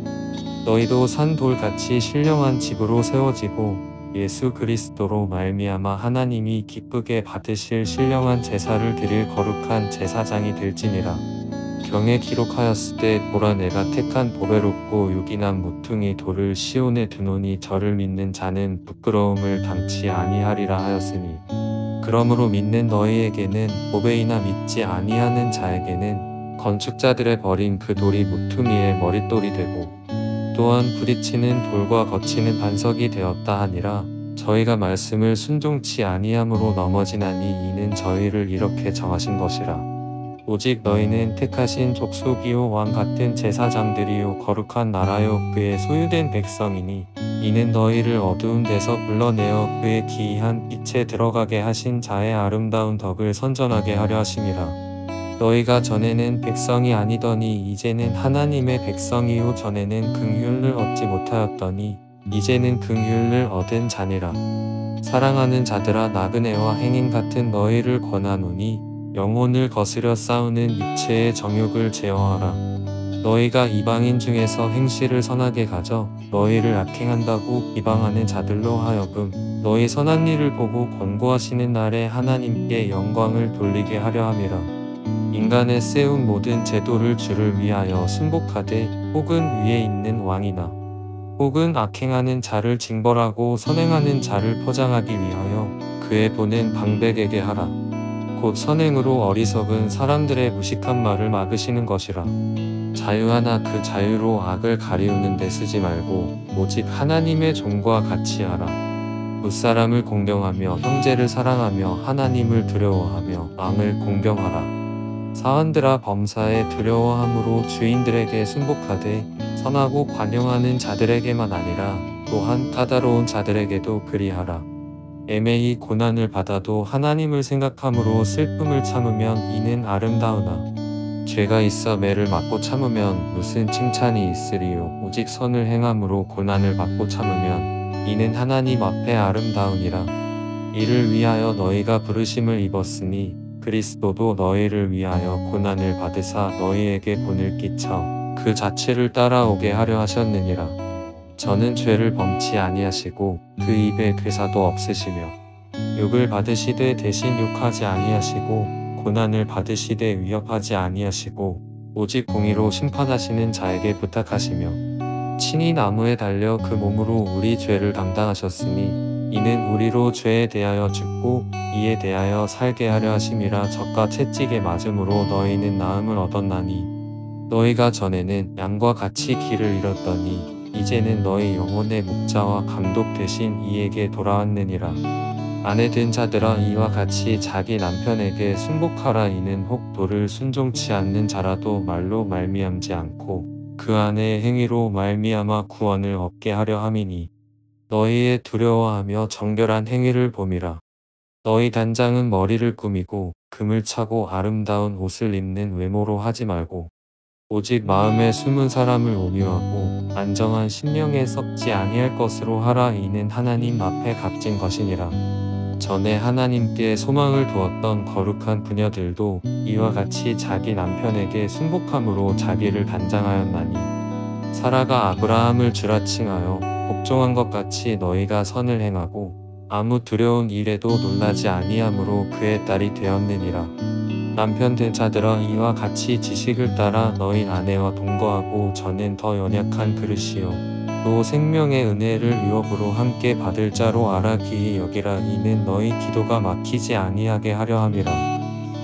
Speaker 1: 너희도 산 돌같이 신령한 집으로 세워지고 예수 그리스도로 말미암아 하나님이 기쁘게 받으실 신령한 제사를 드릴 거룩한 제사장이 될지니라. 경에 기록하였을 때 보라 내가 택한 보배롭고 요긴한 모퉁이 돌을 시온에 두노니 저를 믿는 자는 부끄러움을 당치 아니하리라 하였으니 그러므로 믿는 너희에게는 보배이나 믿지 아니하는 자에게는 건축자들의 버린 그 돌이 모퉁이의 머릿돌이 되고 또한 부딪히는 돌과 거치는 반석이 되었다 하니라. 저희가 말씀을 순종치 아니함으로 넘어지나니 이는 저희를 이렇게 정하신 것이라. 오직 너희는 택하신 족속이요 왕 같은 제사장들이요 거룩한 나라요 그의 소유된 백성이니 이는 너희를 어두운 데서 불러내어 그의 기이한 빛에 들어가게 하신 자의 아름다운 덕을 선전하게 하려 하심이라. 너희가 전에는 백성이 아니더니 이제는 하나님의 백성이요 전에는 긍휼을 얻지 못하였더니 이제는 긍휼을 얻은 자니라. 사랑하는 자들아 나그네와 행인 같은 너희를 권하노니 영혼을 거스려 싸우는 육체의 정욕을 제어하라. 너희가 이방인 중에서 행실을 선하게 가져 너희를 악행한다고 비방하는 자들로 하여금 너희 선한 일을 보고 권고하시는 날에 하나님께 영광을 돌리게 하려 함이라. 인간의 세운 모든 제도를 주를 위하여 순복하되 혹은 위에 있는 왕이나 혹은 악행하는 자를 징벌하고 선행하는 자를 포장하기 위하여 그의 보낸 방백에게 하라. 곧 선행으로 어리석은 사람들의 무식한 말을 막으시는 것이라. 자유하나 그 자유로 악을 가리우는 데 쓰지 말고 오직 하나님의 종과 같이 하라. 무사람을 공경하며 형제를 사랑하며 하나님을 두려워하며 왕을 공경하라. 사환들아 범사에 두려워함으로 주인들에게 순복하되 선하고 관용하는 자들에게만 아니라 또한 까다로운 자들에게도 그리하라. 애매히 고난을 받아도 하나님을 생각함으로 슬픔을 참으면 이는 아름다우나 죄가 있어 매를 맞고 참으면 무슨 칭찬이 있으리요. 오직 선을 행함으로 고난을 받고 참으면 이는 하나님 앞에 아름다우니라. 이를 위하여 너희가 부르심을 입었으니 그리스도도 너희를 위하여 고난을 받으사 너희에게 본을 끼쳐 그 자체를 따라오게 하려 하셨느니라. 저는 죄를 범치 아니하시고 그 입에 괴사도 없으시며 욕을 받으시되 대신 욕하지 아니하시고 고난을 받으시되 위협하지 아니하시고 오직 공의로 심판하시는 자에게 부탁하시며 친히 나무에 달려 그 몸으로 우리 죄를 담당하셨으니 이는 우리로 죄에 대하여 죽고 이에 대하여 살게 하려 하심이라. 적과 채찍에 맞음으로 너희는 나음을 얻었나니 너희가 전에는 양과 같이 길을 잃었더니 이제는 너희 영혼의 목자와 감독 되신 이에게 돌아왔느니라. 아내 된 자들아 이와 같이 자기 남편에게 순복하라. 이는 혹 도를 순종치 않는 자라도 말로 말미암지 않고 그 안의 행위로 말미암아 구원을 얻게 하려 함이니 너희의 두려워하며 정결한 행위를 봄이라. 너희 단장은 머리를 꾸미고 금을 차고 아름다운 옷을 입는 외모로 하지 말고 오직 마음에 숨은 사람을 온유하고 안정한 심령에 썩지 아니할 것으로 하라. 이는 하나님 앞에 값진 것이니라. 전에 하나님께 소망을 두었던 거룩한 부녀들도 이와 같이 자기 남편에게 순복함으로 자기를 단장하였나니 사라가 아브라함을 주라 칭하여 복종한 것 같이 너희가 선을 행하고 아무 두려운 일에도 놀라지 아니함으로 그의 딸이 되었느니라. 남편 된 자들아 이와 같이 지식을 따라 너희 아내와 동거하고 저는 더 연약한 그릇이요 또 생명의 은혜를 유업으로 함께 받을 자로 알아 귀히 여기라. 이는 너희 기도가 막히지 아니하게 하려 함이라.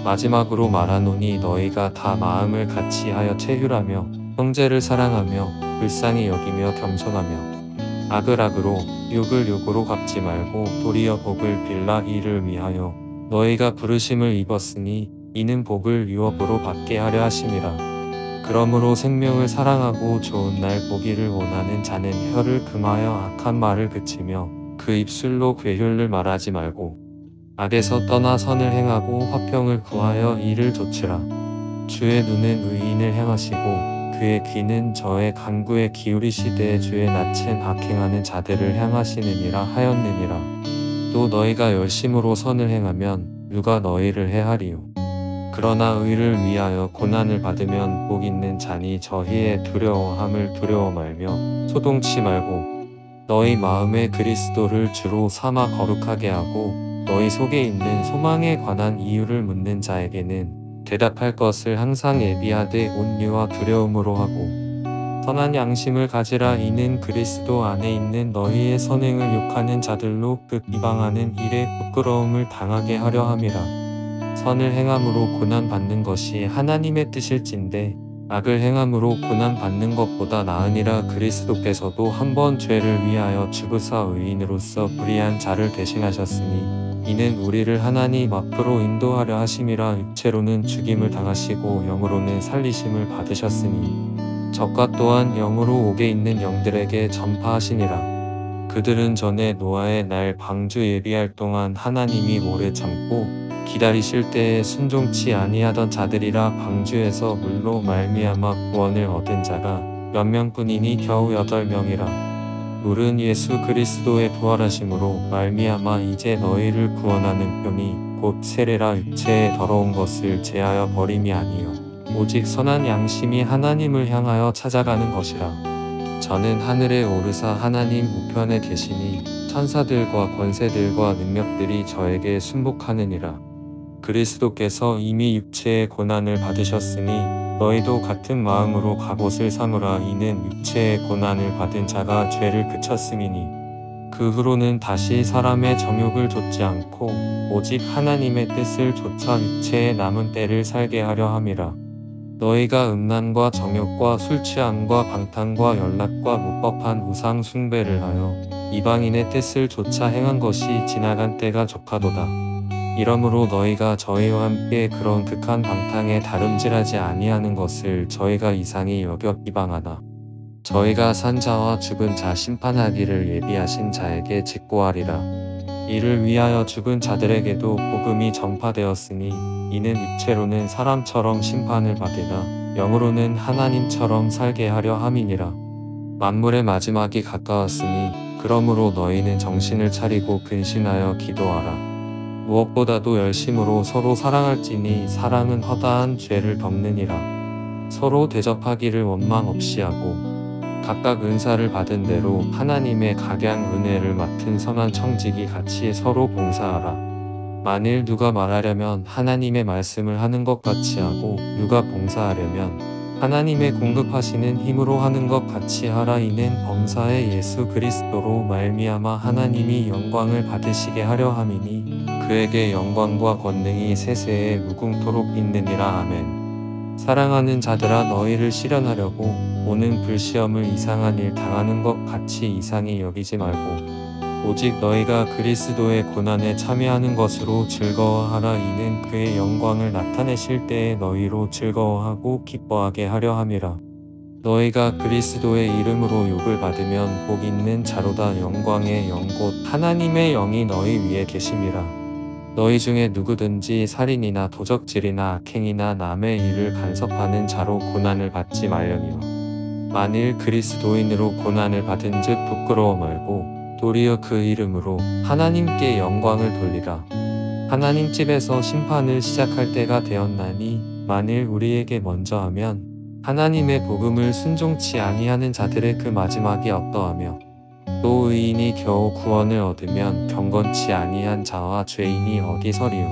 Speaker 1: 마지막으로 말하노니 너희가 다 마음을 같이하여 체휼하며 형제를 사랑하며 불쌍히 여기며 겸손하며 악을 악으로 욕을 욕으로 갚지 말고 도리어 복을 빌라. 이를 위하여 너희가 부르심을 입었으니 이는 복을 유업으로 받게 하려 하심이라. 그러므로 생명을 사랑하고 좋은 날 보기를 원하는 자는 혀를 금하여 악한 말을 그치며 그 입술로 괴휼을 말하지 말고 악에서 떠나 선을 행하고 화평을 구하여 이를 좇으라. 주의 눈은 의인을 향하시고 그의 귀는 저의 간구에 기울이시되 주의 낯은 악행하는 자들을 향하시느니라 하였느니라. 또 너희가 열심으로 선을 행하면 누가 너희를 해하리요. 그러나 의를 위하여 고난을 받으면 복 있는 자니 저희의 두려워함을 두려워 말며 소동치 말고 너희 마음에 그리스도를 주로 삼아 거룩하게 하고 너희 속에 있는 소망에 관한 이유를 묻는 자에게는 대답할 것을 항상 예비하되 온유와 두려움으로 하고 선한 양심을 가지라. 이는 그리스도 안에 있는 너희의 선행을 욕하는 자들로 그 비방하는 일에 부끄러움을 당하게 하려 함이라. 선을 행함으로 고난받는 것이 하나님의 뜻일진데 악을 행함으로 고난받는 것보다 나으니라. 그리스도께서도 한 번 죄를 위하여 죽으사 의인으로서 불의한 자를 대신하셨으니 이는 우리를 하나님 앞으로 인도하려 하심이라. 육체로는 죽임을 당하시고 영으로는 살리심을 받으셨으니 저가 또한 영으로 옥에 있는 영들에게 전파하시니라. 그들은 전에 노아의 날 방주 예비할 동안 하나님이 오래 참고 기다리실 때에 순종치 아니하던 자들이라. 방주에서 물로 말미암아 구원을 얻은 자가 몇 명뿐이니 겨우 8명이라. 물은 예수 그리스도의 부활하심으로 말미암아 이제 너희를 구원하는 편이 곧 세례라. 육체의 더러운 것을 제하여 버림이 아니요 오직 선한 양심이 하나님을 향하여 찾아가는 것이라. 저는 하늘에 오르사 하나님 우편에 계시니 천사들과 권세들과 능력들이 저에게 순복하느니라. 그리스도께서 이미 육체의 고난을 받으셨으니 너희도 같은 마음으로 갑옷을 삼으라. 이는 육체의 고난을 받은 자가 죄를 그쳤음이니 그 후로는 다시 사람의 정욕을 좇지 않고 오직 하나님의 뜻을 좇아 육체의 남은 때를 살게 하려 함이라. 너희가 음란과 정욕과 술취함과 방탕과 연락과 무법한 우상 숭배를 하여 이방인의 뜻을 좇아 행한 것이 지나간 때가 족하도다. 이러므로 너희가 저희와 함께 그런 극한 방탕에 다름질하지 아니하는 것을 저희가 이상히 여겨 비방하나 저희가 산 자와 죽은 자 심판하기를 예비하신 자에게 직고하리라. 이를 위하여 죽은 자들에게도 복음이 전파되었으니 이는 육체로는 사람처럼 심판을 받으나 영으로는 하나님처럼 살게 하려 함이니라. 만물의 마지막이 가까웠으니 그러므로 너희는 정신을 차리고 근신하여 기도하라. 무엇보다도 열심으로 서로 사랑할지니 사랑은 허다한 죄를 덮느니라. 서로 대접하기를 원망 없이 하고 각각 은사를 받은 대로 하나님의 각양 은혜를 맡은 선한 청지기 같이 서로 봉사하라. 만일 누가 말하려면 하나님의 말씀을 하는 것 같이 하고 누가 봉사하려면 하나님의 공급하시는 힘으로 하는 것 같이 하라. 이는 범사의 예수 그리스도로 말미암아 하나님이 영광을 받으시게 하려 함이니 그에게 영광과 권능이 세세에 무궁토록 있느니라. 아멘. 사랑하는 자들아 너희를 시련하려고 오는 불시험을 이상한 일 당하는 것 같이 이상히 여기지 말고 오직 너희가 그리스도의 고난에 참여하는 것으로 즐거워하라. 이는 그의 영광을 나타내실 때에 너희로 즐거워하고 기뻐하게 하려 함이라. 너희가 그리스도의 이름으로 욕을 받으면 복 있는 자로다. 영광의 영 곧 하나님의 영이 너희 위에 계심이라. 너희 중에 누구든지 살인이나 도적질이나 악행이나 남의 일을 간섭하는 자로 고난을 받지 말려니와 만일 그리스도인으로 고난을 받은 즉 부끄러워 말고 도리어 그 이름으로 하나님께 영광을 돌리라. 하나님 집에서 심판을 시작할 때가 되었나니 만일 우리에게 먼저 하면 하나님의 복음을 순종치 아니하는 자들의 그 마지막이 어떠하며 또 의인이 겨우 구원을 얻으면 경건치 아니한 자와 죄인이 어디서리요.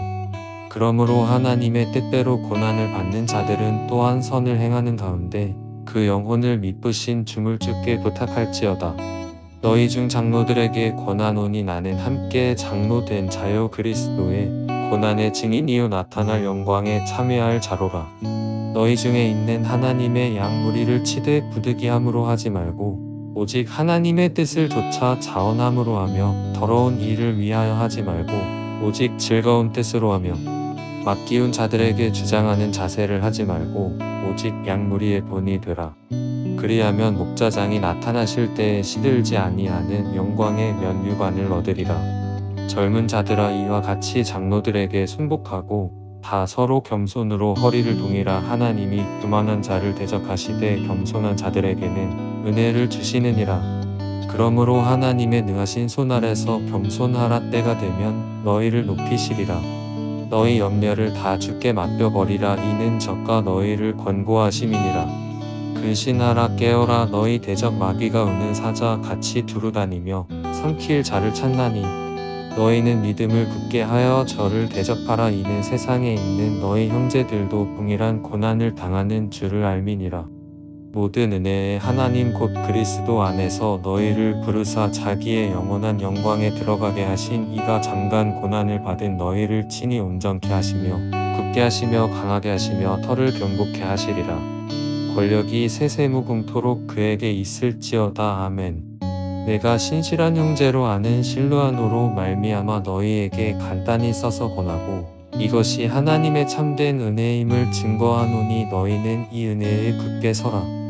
Speaker 1: 그러므로 하나님의 뜻대로 고난을 받는 자들은 또한 선을 행하는 가운데 그 영혼을 미쁘신 주물 주께 부탁할지어다. 너희 중 장로들에게 권하노니 나는 함께 장로된 자요 그리스도의 고난의 증인이요 나타날 영광에 참여할 자로라. 너희 중에 있는 하나님의 양 무리를 치되 부득이함으로 하지 말고 오직 하나님의 뜻을 조차 자원함으로 하며 더러운 일을 위하여 하지 말고 오직 즐거운 뜻으로 하며 맡기운 자들에게 주장하는 자세를 하지 말고 오직 양 무리의 본이 되라. 그리하면 목자장이 나타나실 때에 시들지 아니하는 영광의 면류관을 얻으리라. 젊은 자들아 이와 같이 장로들에게 순복하고 다 서로 겸손으로 허리를 동이라. 하나님이 교만한 자를 대적하시되 겸손한 자들에게는 은혜를 주시느니라. 그러므로 하나님의 능하신 손 아래서 겸손하라. 때가 되면 너희를 높이시리라. 너희 염려를 다 주께 맡겨버리라. 이는 저가 너희를 권고하심이니라. 근신하라. 깨어라. 너희 대적 마귀가 우는 사자 같이 두루다니며 삼킬 자를 찾나니 너희는 믿음을 굳게 하여 저를 대적하라. 이는 세상에 있는 너희 형제들도 동일한 고난을 당하는 줄을 알미니라. 모든 은혜의 하나님 곧 그리스도 안에서 너희를 부르사 자기의 영원한 영광에 들어가게 하신 이가 잠깐 고난을 받은 너희를 친히 온전케 하시며 굳게 하시며 강하게 하시며 털을 견고케 하시리라. 권력이 세세무궁토록 그에게 있을지어다. 아멘. 내가 신실한 형제로 아는 실루아노로 말미암아 너희에게 간단히 써서 권하고 이것이 하나님의 참된 은혜임을 증거하노니 너희는 이 은혜에 굳게 서라.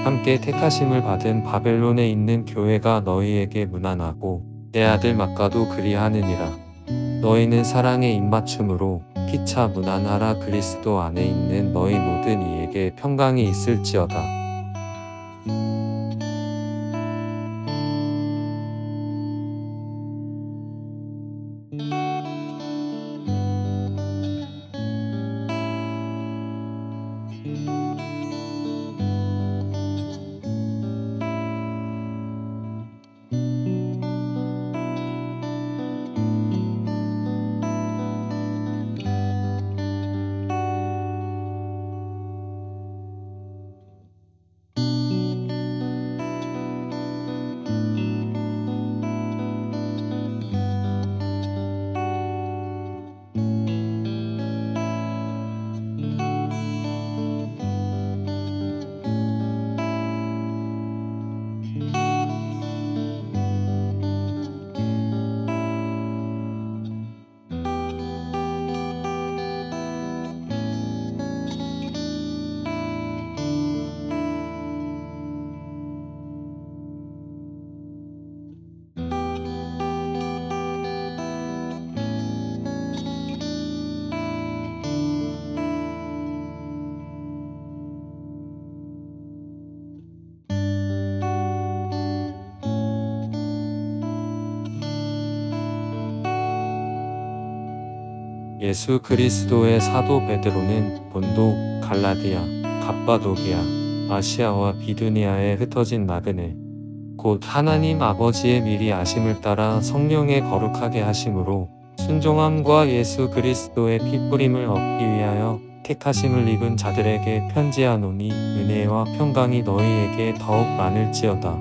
Speaker 1: 함께 택하심을 받은 바벨론에 있는 교회가 너희에게 문안하고 내 아들 마가도 그리하느니라. 너희는 사랑의 입맞춤으로 피차 문안하라. 그리스도 안에 있는 너희 모든 이에게 평강이 있을지어다. 예수 그리스도의 사도 베드로는 본도, 갈라디아, 갑바도기아, 아시아와 비두니아에 흩어진 나그네 곧 하나님 아버지의 미리 아심을 따라 성령의 거룩하게 하심으로 순종함과 예수 그리스도의 피뿌림을 얻기 위하여 택하심을 입은 자들에게 편지하노니 은혜와 평강이 너희에게 더욱 많을지어다.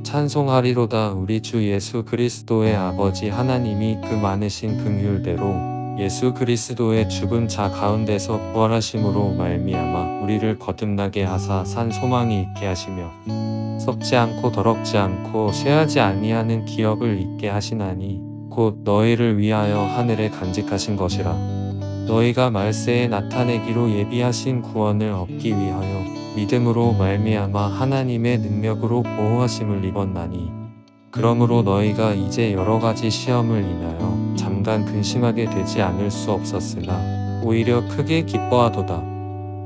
Speaker 1: 찬송하리로다. 우리 주 예수 그리스도의 아버지 하나님이 그 많으신 긍휼대로 예수 그리스도의 죽은 자 가운데서 부활하심으로 말미암아 우리를 거듭나게 하사 산 소망이 있게 하시며 썩지 않고 더럽지 않고 쇠하지 아니하는 기업을 있게 하시나니 곧 너희를 위하여 하늘에 간직하신 것이라. 너희가 말세에 나타내기로 예비하신 구원을 얻기 위하여 믿음으로 말미암아 하나님의 능력으로 보호하심을 입었나니 그러므로 너희가 이제 여러가지 시험을 인하여 잠깐 근심하게 되지 않을 수 없었으나 오히려 크게 기뻐하도다.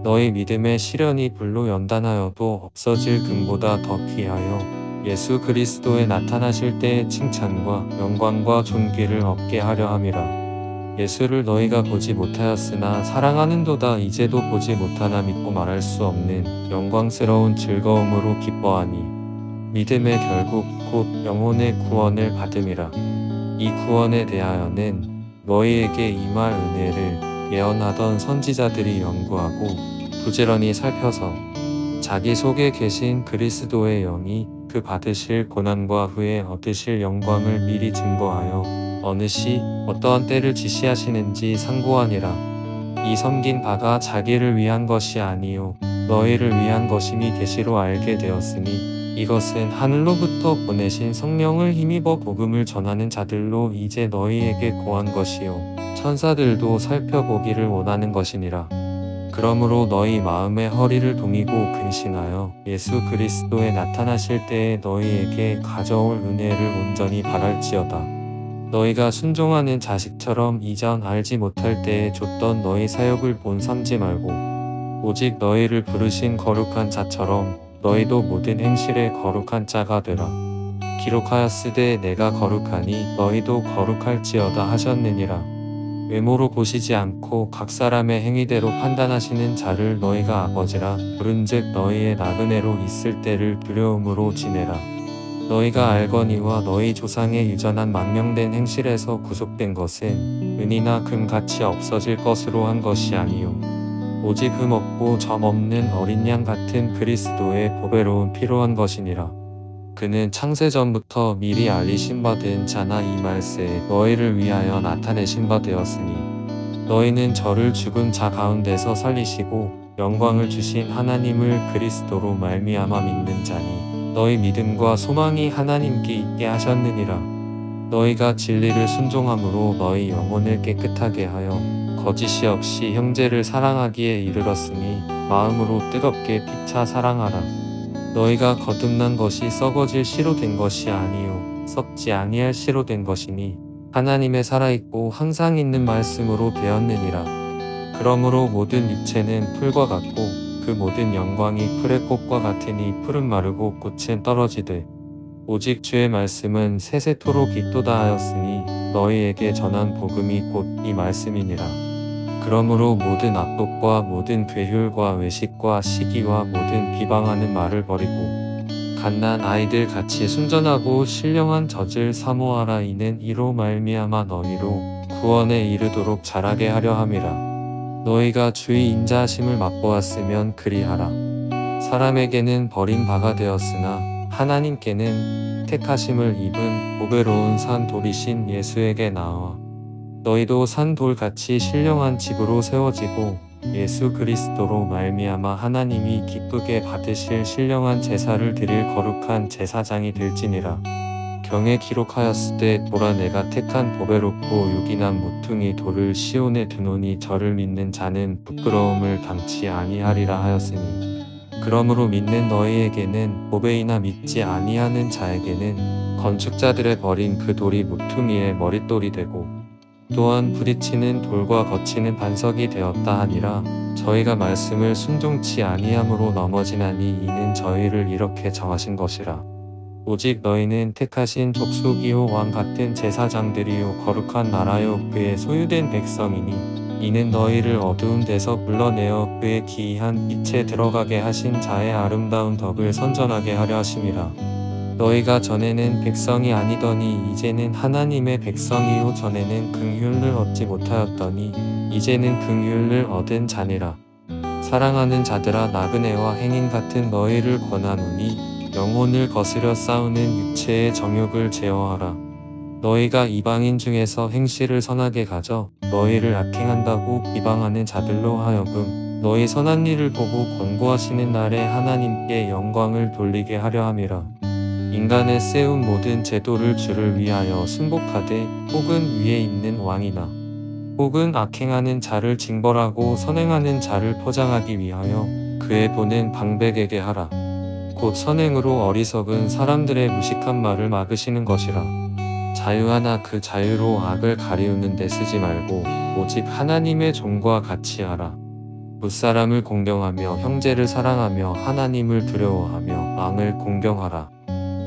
Speaker 1: 너희 믿음의 시련이 불로 연단하여도 없어질 금보다 더 귀하여 예수 그리스도에 나타나실 때의 칭찬과 영광과 존귀를 얻게 하려 함이라. 예수를 너희가 보지 못하였으나 사랑하는도다. 이제도 보지 못하나 믿고 말할 수 없는 영광스러운 즐거움으로 기뻐하니 믿음의 결국 곧 영혼의 구원을 받음이라. 이 구원에 대하여는 너희에게 임할 은혜를 예언하던 선지자들이 연구하고 부지런히 살펴서 자기 속에 계신 그리스도의 영이 그 받으실 고난과 후에 얻으실 영광을 미리 증거하여 어느 시 어떠한 때를 지시하시는지 상고하니라. 이 섬긴 바가 자기를 위한 것이 아니요 너희를 위한 것임이 계시로 알게 되었으니 이것은 하늘로부터 보내신 성령을 힘입어 복음을 전하는 자들로 이제 너희에게 고한 것이요 천사들도 살펴보기를 원하는 것이니라. 그러므로 너희 마음의 허리를 동이고 근신하여 예수 그리스도에 나타나실 때에 너희에게 가져올 은혜를 온전히 바랄지어다. 너희가 순종하는 자식처럼 이전 알지 못할 때에 줬던 너희 사역을 본삼지 말고 오직 너희를 부르신 거룩한 자처럼 너희도 모든 행실에 거룩한 자가 되라. 기록하였으되 내가 거룩하니 너희도 거룩할지어다 하셨느니라. 외모로 보시지 않고 각 사람의 행위대로 판단하시는 자를 너희가 아버지라 부른즉 너희의 나그네로 있을 때를 두려움으로 지내라. 너희가 알거니와 너희 조상의 유전한 망명된 행실에서 구속된 것은 은이나 금같이 없어질 것으로 한 것이 아니요 오직 흠 없고 점 없는 어린 양 같은 그리스도의 보배로운 피로 한 것이니라. 그는 창세전부터 미리 알리신 바 된 자나 이 말세에 너희를 위하여 나타내신 바 되었으니 너희는 저를 죽은 자 가운데서 살리시고 영광을 주신 하나님을 그리스도로 말미암아 믿는 자니 너희 믿음과 소망이 하나님께 있게 하셨느니라. 너희가 진리를 순종함으로 너희 영혼을 깨끗하게 하여 거짓이 없이 형제를 사랑하기에 이르렀으니 마음으로 뜨겁게 피차 사랑하라. 너희가 거듭난 것이 썩어질 씨로 된 것이 아니요 썩지 아니할 씨로 된 것이니 하나님의 살아있고 항상 있는 말씀으로 되었느니라. 그러므로 모든 육체는 풀과 같고 그 모든 영광이 풀의 꽃과 같으니 풀은 마르고 꽃은 떨어지되 오직 주의 말씀은 세세토록 있도다 하였으니 너희에게 전한 복음이 곧 이 말씀이니라. 그러므로 모든 악독과 모든 괴휼과 외식과 시기와 모든 비방하는 말을 버리고 갓난 아이들 같이 순전하고 신령한 젖을 사모하라. 이는 이로 말미암아 너희로 구원에 이르도록 자라게 하려 함이라. 너희가 주의 인자하심을 맛보았으면 그리하라. 사람에게는 버림바가 되었으나 하나님께는 택하심을 입은 보배로운 산 돌이신 예수에게 나와 너희도 산 돌같이 신령한 집으로 세워지고 예수 그리스도로 말미암아 하나님이 기쁘게 받으실 신령한 제사를 드릴 거룩한 제사장이 될지니라. 경에 기록하였으되 보라 내가 택한 보배롭고 유기난 모퉁이 돌을 시온에 두노니 저를 믿는 자는 부끄러움을 당치 아니하리라 하였으니 그러므로 믿는 너희에게는 보배이나 믿지 아니하는 자에게는 건축자들의 버린 그 돌이 모퉁이의 머릿돌이 되고 또한 부딪히는 돌과 거치는 반석이 되었다 하니라. 저희가 말씀을 순종치 아니함으로 넘어지나니 이는 저희를 이렇게 정하신 것이라. 오직 너희는 택하신 족속이요 왕 같은 제사장들이요 거룩한 나라요 그의 소유된 백성이니 이는 너희를 어두운 데서 불러내어 그의 기이한 빛에 들어가게 하신 자의 아름다운 덕을 선전하게 하려 하심이라. 너희가 전에는 백성이 아니더니 이제는 하나님의 백성이요 전에는 긍휼을 얻지 못하였더니 이제는 긍휼을 얻은 자니라. 사랑하는 자들아 나그네와 행인 같은 너희를 권하노니 영혼을 거스려 싸우는 육체의 정욕을 제어하라. 너희가 이방인 중에서 행실을 선하게 가져 너희를 악행한다고 비방하는 자들로 하여금 너희 선한 일을 보고 권고하시는 날에 하나님께 영광을 돌리게 하려 함이라. 인간의 세운 모든 제도를 주를 위하여 순복하되 혹은 위에 있는 왕이나 혹은 악행하는 자를 징벌하고 선행하는 자를 포장하기 위하여 그의 보낸 방백에게 하라. 곧 선행으로 어리석은 사람들의 무식한 말을 막으시는 것이라. 자유하나 그 자유로 악을 가리우는 데 쓰지 말고 오직 하나님의 종과 같이 하라. 무사람을 공경하며 형제를 사랑하며 하나님을 두려워하며 왕을 공경하라.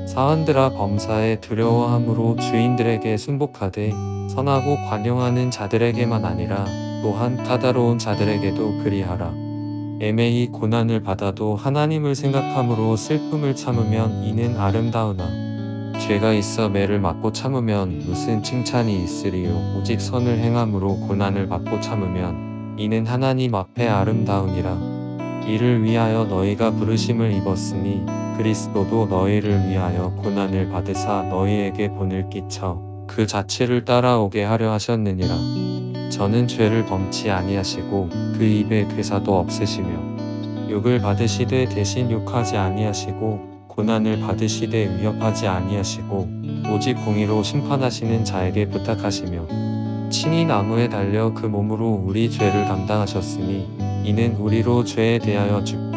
Speaker 1: 사환들아 범사에 두려워함으로 주인들에게 순복하되 선하고 관용하는 자들에게만 아니라 또한 까다로운 자들에게도 그리하라. 애매히 고난을 받아도 하나님을 생각함으로 슬픔을 참으면 이는 아름다우나 죄가 있어 매를 맞고 참으면 무슨 칭찬이 있으리요. 오직 선을 행함으로 고난을 받고 참으면 이는 하나님 앞에 아름다우니라. 이를 위하여 너희가 부르심을 입었으니 그리스도도 너희를 위하여 고난을 받으사 너희에게 본을 끼쳐 그 자취를 따라오게 하려 하셨느니라. 저는 죄를 범치 아니하시고 그 입에 괴사도 없으시며 욕을 받으시되 대신 욕하지 아니하시고 고난을 받으시되 위협하지 아니하시고 오직 공의로 심판하시는 자에게 부탁하시며 친히 나무에 달려 그 몸으로 우리 죄를 담당하셨으니 이는 우리로 죄에 대하여 죽고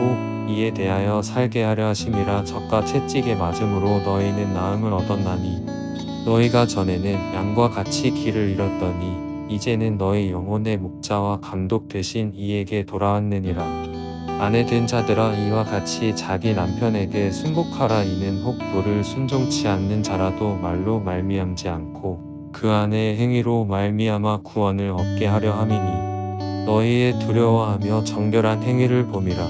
Speaker 1: 이에 대하여 살게 하려 하심이라. 적과 채찍에 맞음으로 너희는 나음을 얻었나니 너희가 전에는 양과 같이 길을 잃었더니 이제는 너희 영혼의 목자와 감독 되신 이에게 돌아왔느니라. 아내 된 자들아 이와 같이 자기 남편에게 순복하라. 이는 혹 도를 순종치 않는 자라도 말로 말미암지 않고 그 안의 행위로 말미암아 구원을 얻게 하려 함이니 너희의 두려워하며 정결한 행위를 봄이라.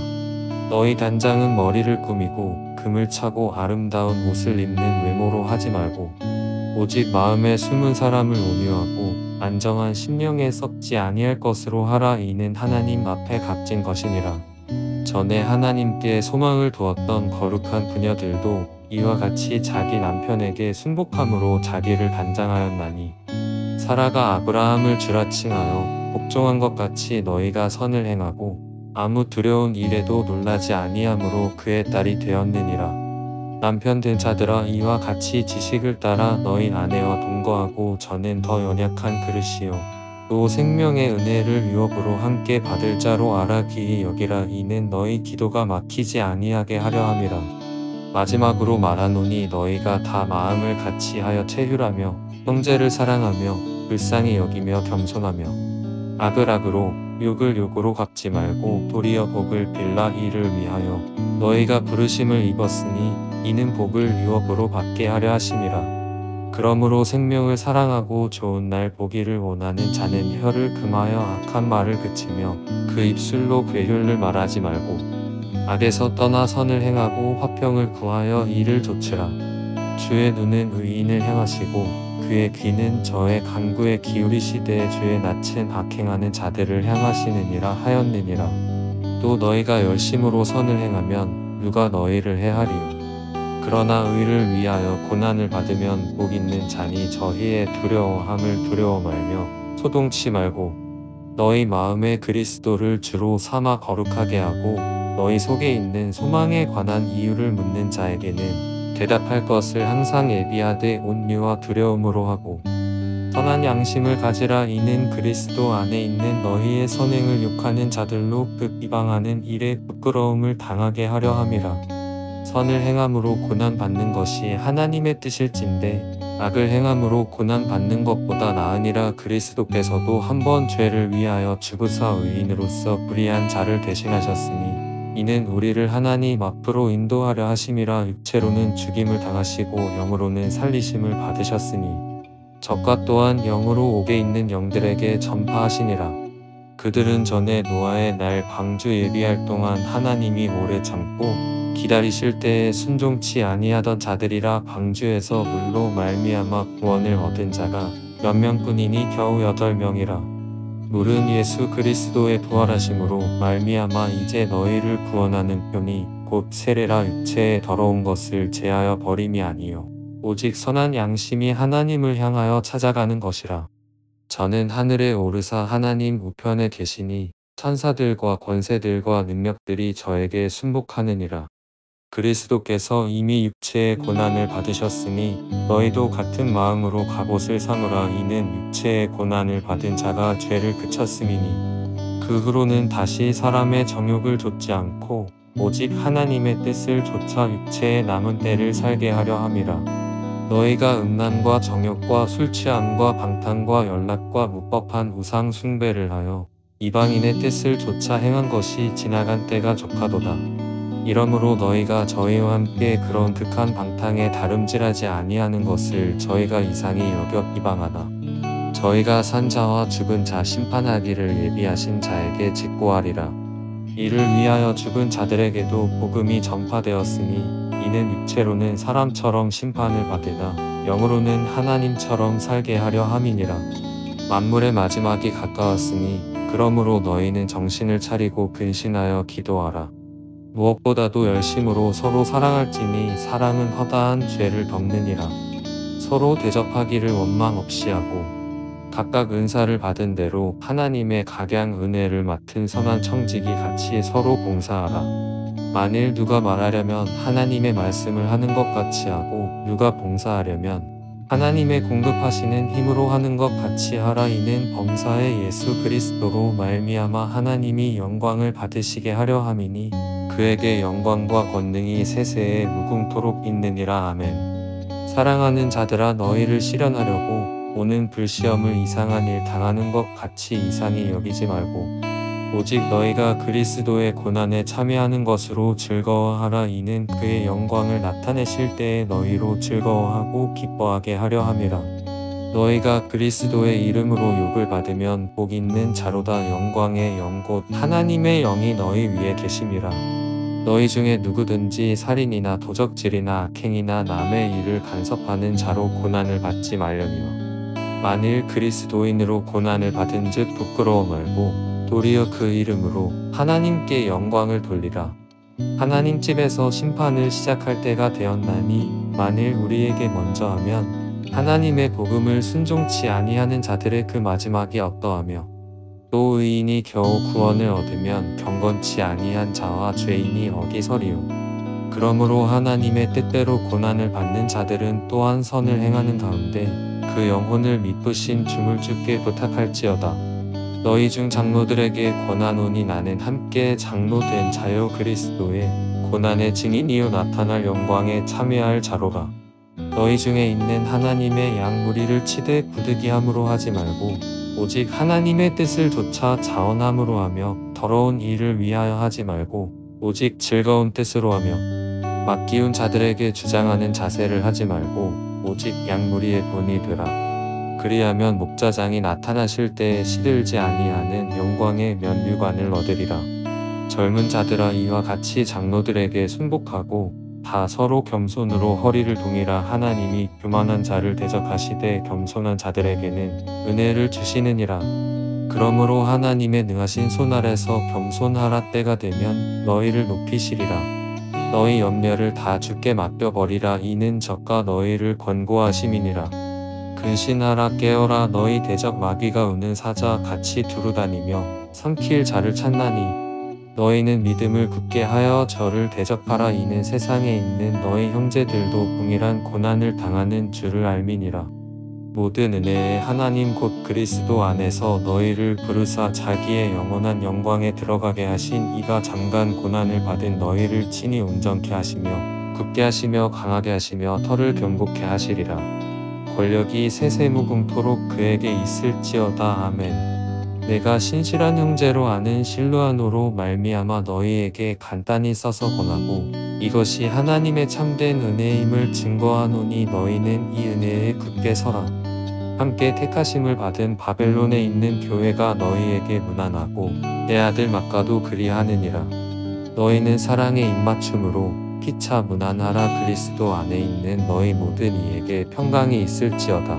Speaker 1: 너희 단장은 머리를 꾸미고 금을 차고 아름다운 옷을 입는 외모로 하지 말고 오직 마음에 숨은 사람을 온유하고 안정한 심령에 썩지 아니할 것으로 하라. 이는 하나님 앞에 값진 것이니라. 전에 하나님께 소망을 두었던 거룩한 부녀들도 이와 같이 자기 남편에게 순복함으로 자기를 단장하였나니 사라가 아브라함을 주라칭하여 복종한 것 같이 너희가 선을 행하고 아무 두려운 일에도 놀라지 아니함으로 그의 딸이 되었느니라. 남편 된 자들아 이와 같이 지식을 따라 너희 아내와 동거하고 저는 더 연약한 그릇이요 또 생명의 은혜를 유업으로 함께 받을 자로 알아 귀히 여기라. 이는 너희 기도가 막히지 아니하게 하려 함이라. 마지막으로 말하노니 너희가 다 마음을 같이 하여 체휼하며 형제를 사랑하며 불쌍히 여기며 겸손하며 악을 악으로 욕을 욕으로 갚지 말고 도리어 복을 빌라. 이를 위하여 너희가 부르심을 입었으니 이는 복을 유업으로 받게 하려 하심이라. 그러므로 생명을 사랑하고 좋은 날 보기를 원하는 자는 혀를 금하여 악한 말을 그치며 그 입술로 괴휼을 말하지 말고 악에서 떠나 선을 행하고 화평을 구하여 이를 좇으라. 주의 눈은 의인을 향하시고 그의 귀는 저의 간구에 기울이시되 주의 낯은 악행하는 자들을 향하시느니라 하였느니라. 또 너희가 열심으로 선을 행하면 누가 너희를 해하리요. 그러나 의를 위하여 고난을 받으면 복 있는 자니 저희의 두려워함을 두려워 말며 소동치 말고 너희 마음에 그리스도를 주로 삼아 거룩하게 하고 너희 속에 있는 소망에 관한 이유를 묻는 자에게는 대답할 것을 항상 예비하되 온유와 두려움으로 하고 선한 양심을 가지라. 이는 그리스도 안에 있는 너희의 선행을 욕하는 자들로 그 비방하는 일에 부끄러움을 당하게 하려 함이라. 선을 행함으로 고난받는 것이 하나님의 뜻일진데 악을 행함으로 고난받는 것보다 나으니라. 그리스도께서도 한 번 죄를 위하여 죽으사 의인으로서 불의한 자를 대신하셨으니 이는 우리를 하나님 앞으로 인도하려 하심이라. 육체로는 죽임을 당하시고 영으로는 살리심을 받으셨으니 적과 또한 영으로 옥에 있는 영들에게 전파하시니라. 그들은 전에 노아의 날 방주 예비할 동안 하나님이 오래 참고 기다리실 때에 순종치 아니하던 자들이라. 방주에서 물로 말미암아 구원을 얻은 자가 몇 명뿐이니 겨우 8명이라. 물은 예수 그리스도의 부활하심으로 말미암아 이제 너희를 구원하는 편이 곧 세례라. 육체의 더러운 것을 제하여 버림이 아니요 오직 선한 양심이 하나님을 향하여 찾아가는 것이라. 저는 하늘에 오르사 하나님 우편에 계시니 천사들과 권세들과 능력들이 저에게 순복하느니라. 그리스도께서 이미 육체의 고난을 받으셨으니 너희도 같은 마음으로 갑옷을 사노라. 이는 육체의 고난을 받은 자가 죄를 그쳤음이니 그 후로는 다시 사람의 정욕을 좇지 않고 오직 하나님의 뜻을 좇아 육체의 남은 때를 살게 하려 함이라. 너희가 음란과 정욕과 술취함과 방탕과 연락과 무법한 우상 숭배를 하여 이방인의 뜻을 좇아 행한 것이 지나간 때가 족하도다. 이러므로 너희가 저희와 함께 그런 극한 방탕에 다름질하지 아니하는 것을 저희가 이상히 여겨 비방하나 저희가 산 자와 죽은 자 심판하기를 예비하신 자에게 직고하리라. 이를 위하여 죽은 자들에게도 복음이 전파되었으니 이는 육체로는 사람처럼 심판을 받으나 영으로는 하나님처럼 살게 하려 함이니라. 만물의 마지막이 가까웠으니 그러므로 너희는 정신을 차리고 근신하여 기도하라. 무엇보다도 열심으로 서로 사랑할지니 사랑은 허다한 죄를 덮느니라. 서로 대접하기를 원망 없이 하고 각각 은사를 받은 대로 하나님의 각양 은혜를 맡은 선한 청지기 같이 서로 봉사하라. 만일 누가 말하려면 하나님의 말씀을 하는 것 같이 하고 누가 봉사하려면 하나님의 공급하시는 힘으로 하는 것 같이 하라. 이는 범사의 예수 그리스도로 말미암아 하나님이 영광을 받으시게 하려 함이니 그에게 영광과 권능이 세세에 무궁토록 있느니라. 아멘. 사랑하는 자들아, 너희를 시련하려고 오는 불시험을 이상한 일 당하는 것 같이 이상히 여기지 말고 오직 너희가 그리스도의 고난에 참여하는 것으로 즐거워하라. 이는 그의 영광을 나타내실 때에 너희로 즐거워하고 기뻐하게 하려 함이라. 너희가 그리스도의 이름으로 욕을 받으면 복 있는 자로다. 영광의 영 곧 하나님의 영이 너희 위에 계심이라. 너희 중에 누구든지 살인이나 도적질이나 악행이나 남의 일을 간섭하는 자로 고난을 받지 말려니와 만일 그리스도인으로 고난을 받은 즉 부끄러워 말고 도리어 그 이름으로 하나님께 영광을 돌리라. 하나님 집에서 심판을 시작할 때가 되었나니 만일 우리에게 먼저 하면 하나님의 복음을 순종치 아니하는 자들의 그 마지막이 어떠하며 또 의인이 겨우 구원을 얻으면 경건치 아니한 자와 죄인이 어디서리요. 그러므로 하나님의 뜻대로 고난을 받는 자들은 또한 선을 행하는 가운데 그 영혼을 미쁘신 주물 주께 부탁할지어다. 너희 중 장로들에게 권하노니 나는 함께 장로된 자요 그리스도의 고난의 증인이요 나타날 영광에 참여할 자로라. 너희 중에 있는 하나님의 양 무리를 치되 부득이함으로 하지 말고 오직 하나님의 뜻을 조차 자원함으로 하며 더러운 일을 위하여 하지 말고 오직 즐거운 뜻으로 하며 맡기운 자들에게 주장하는 자세를 하지 말고 오직 양 무리의 본이 되라. 그리하면 목자장이 나타나실 때에 시들지 아니하는 영광의 면류관을 얻으리라. 젊은 자들아, 이와 같이 장로들에게 순복하고 다 서로 겸손으로 허리를 동이라. 하나님이 교만한 자를 대적하시되 겸손한 자들에게는 은혜를 주시느니라. 그러므로 하나님의 능하신 손 아래서 겸손하라. 때가 되면 너희를 높이시리라. 너희 염려를 다 주께 맡겨버리라. 이는 저가 너희를 권고하심이니라. 근신하라. 깨어라. 너희 대적 마귀가 우는 사자 같이 두루다니며 삼킬 자를 찾나니 너희는 믿음을 굳게 하여 저를 대적하라. 이는 세상에 있는 너희 형제들도 동일한 고난을 당하는 줄을 알미니라. 모든 은혜의 하나님 곧 그리스도 안에서 너희를 부르사 자기의 영원한 영광에 들어가게 하신 이가 잠깐 고난을 받은 너희를 친히 온전케 하시며 굳게 하시며 강하게 하시며 털을 견고케 하시리라. 권력이 세세무궁토록 그에게 있을지어다. 아멘. 내가 신실한 형제로 아는 실루아노로 말미암아 너희에게 간단히 써서 권하고 이것이 하나님의 참된 은혜임을 증거하노니 너희는 이 은혜에 굳게 서라. 함께 택하심을 받은 바벨론에 있는 교회가 너희에게 문안하고 내 아들 마가도 그리하느니라. 너희는 사랑의 입맞춤으로 피차 문안하라. 그리스도 안에 있는 너희 모든 이에게 평강이 있을지어다.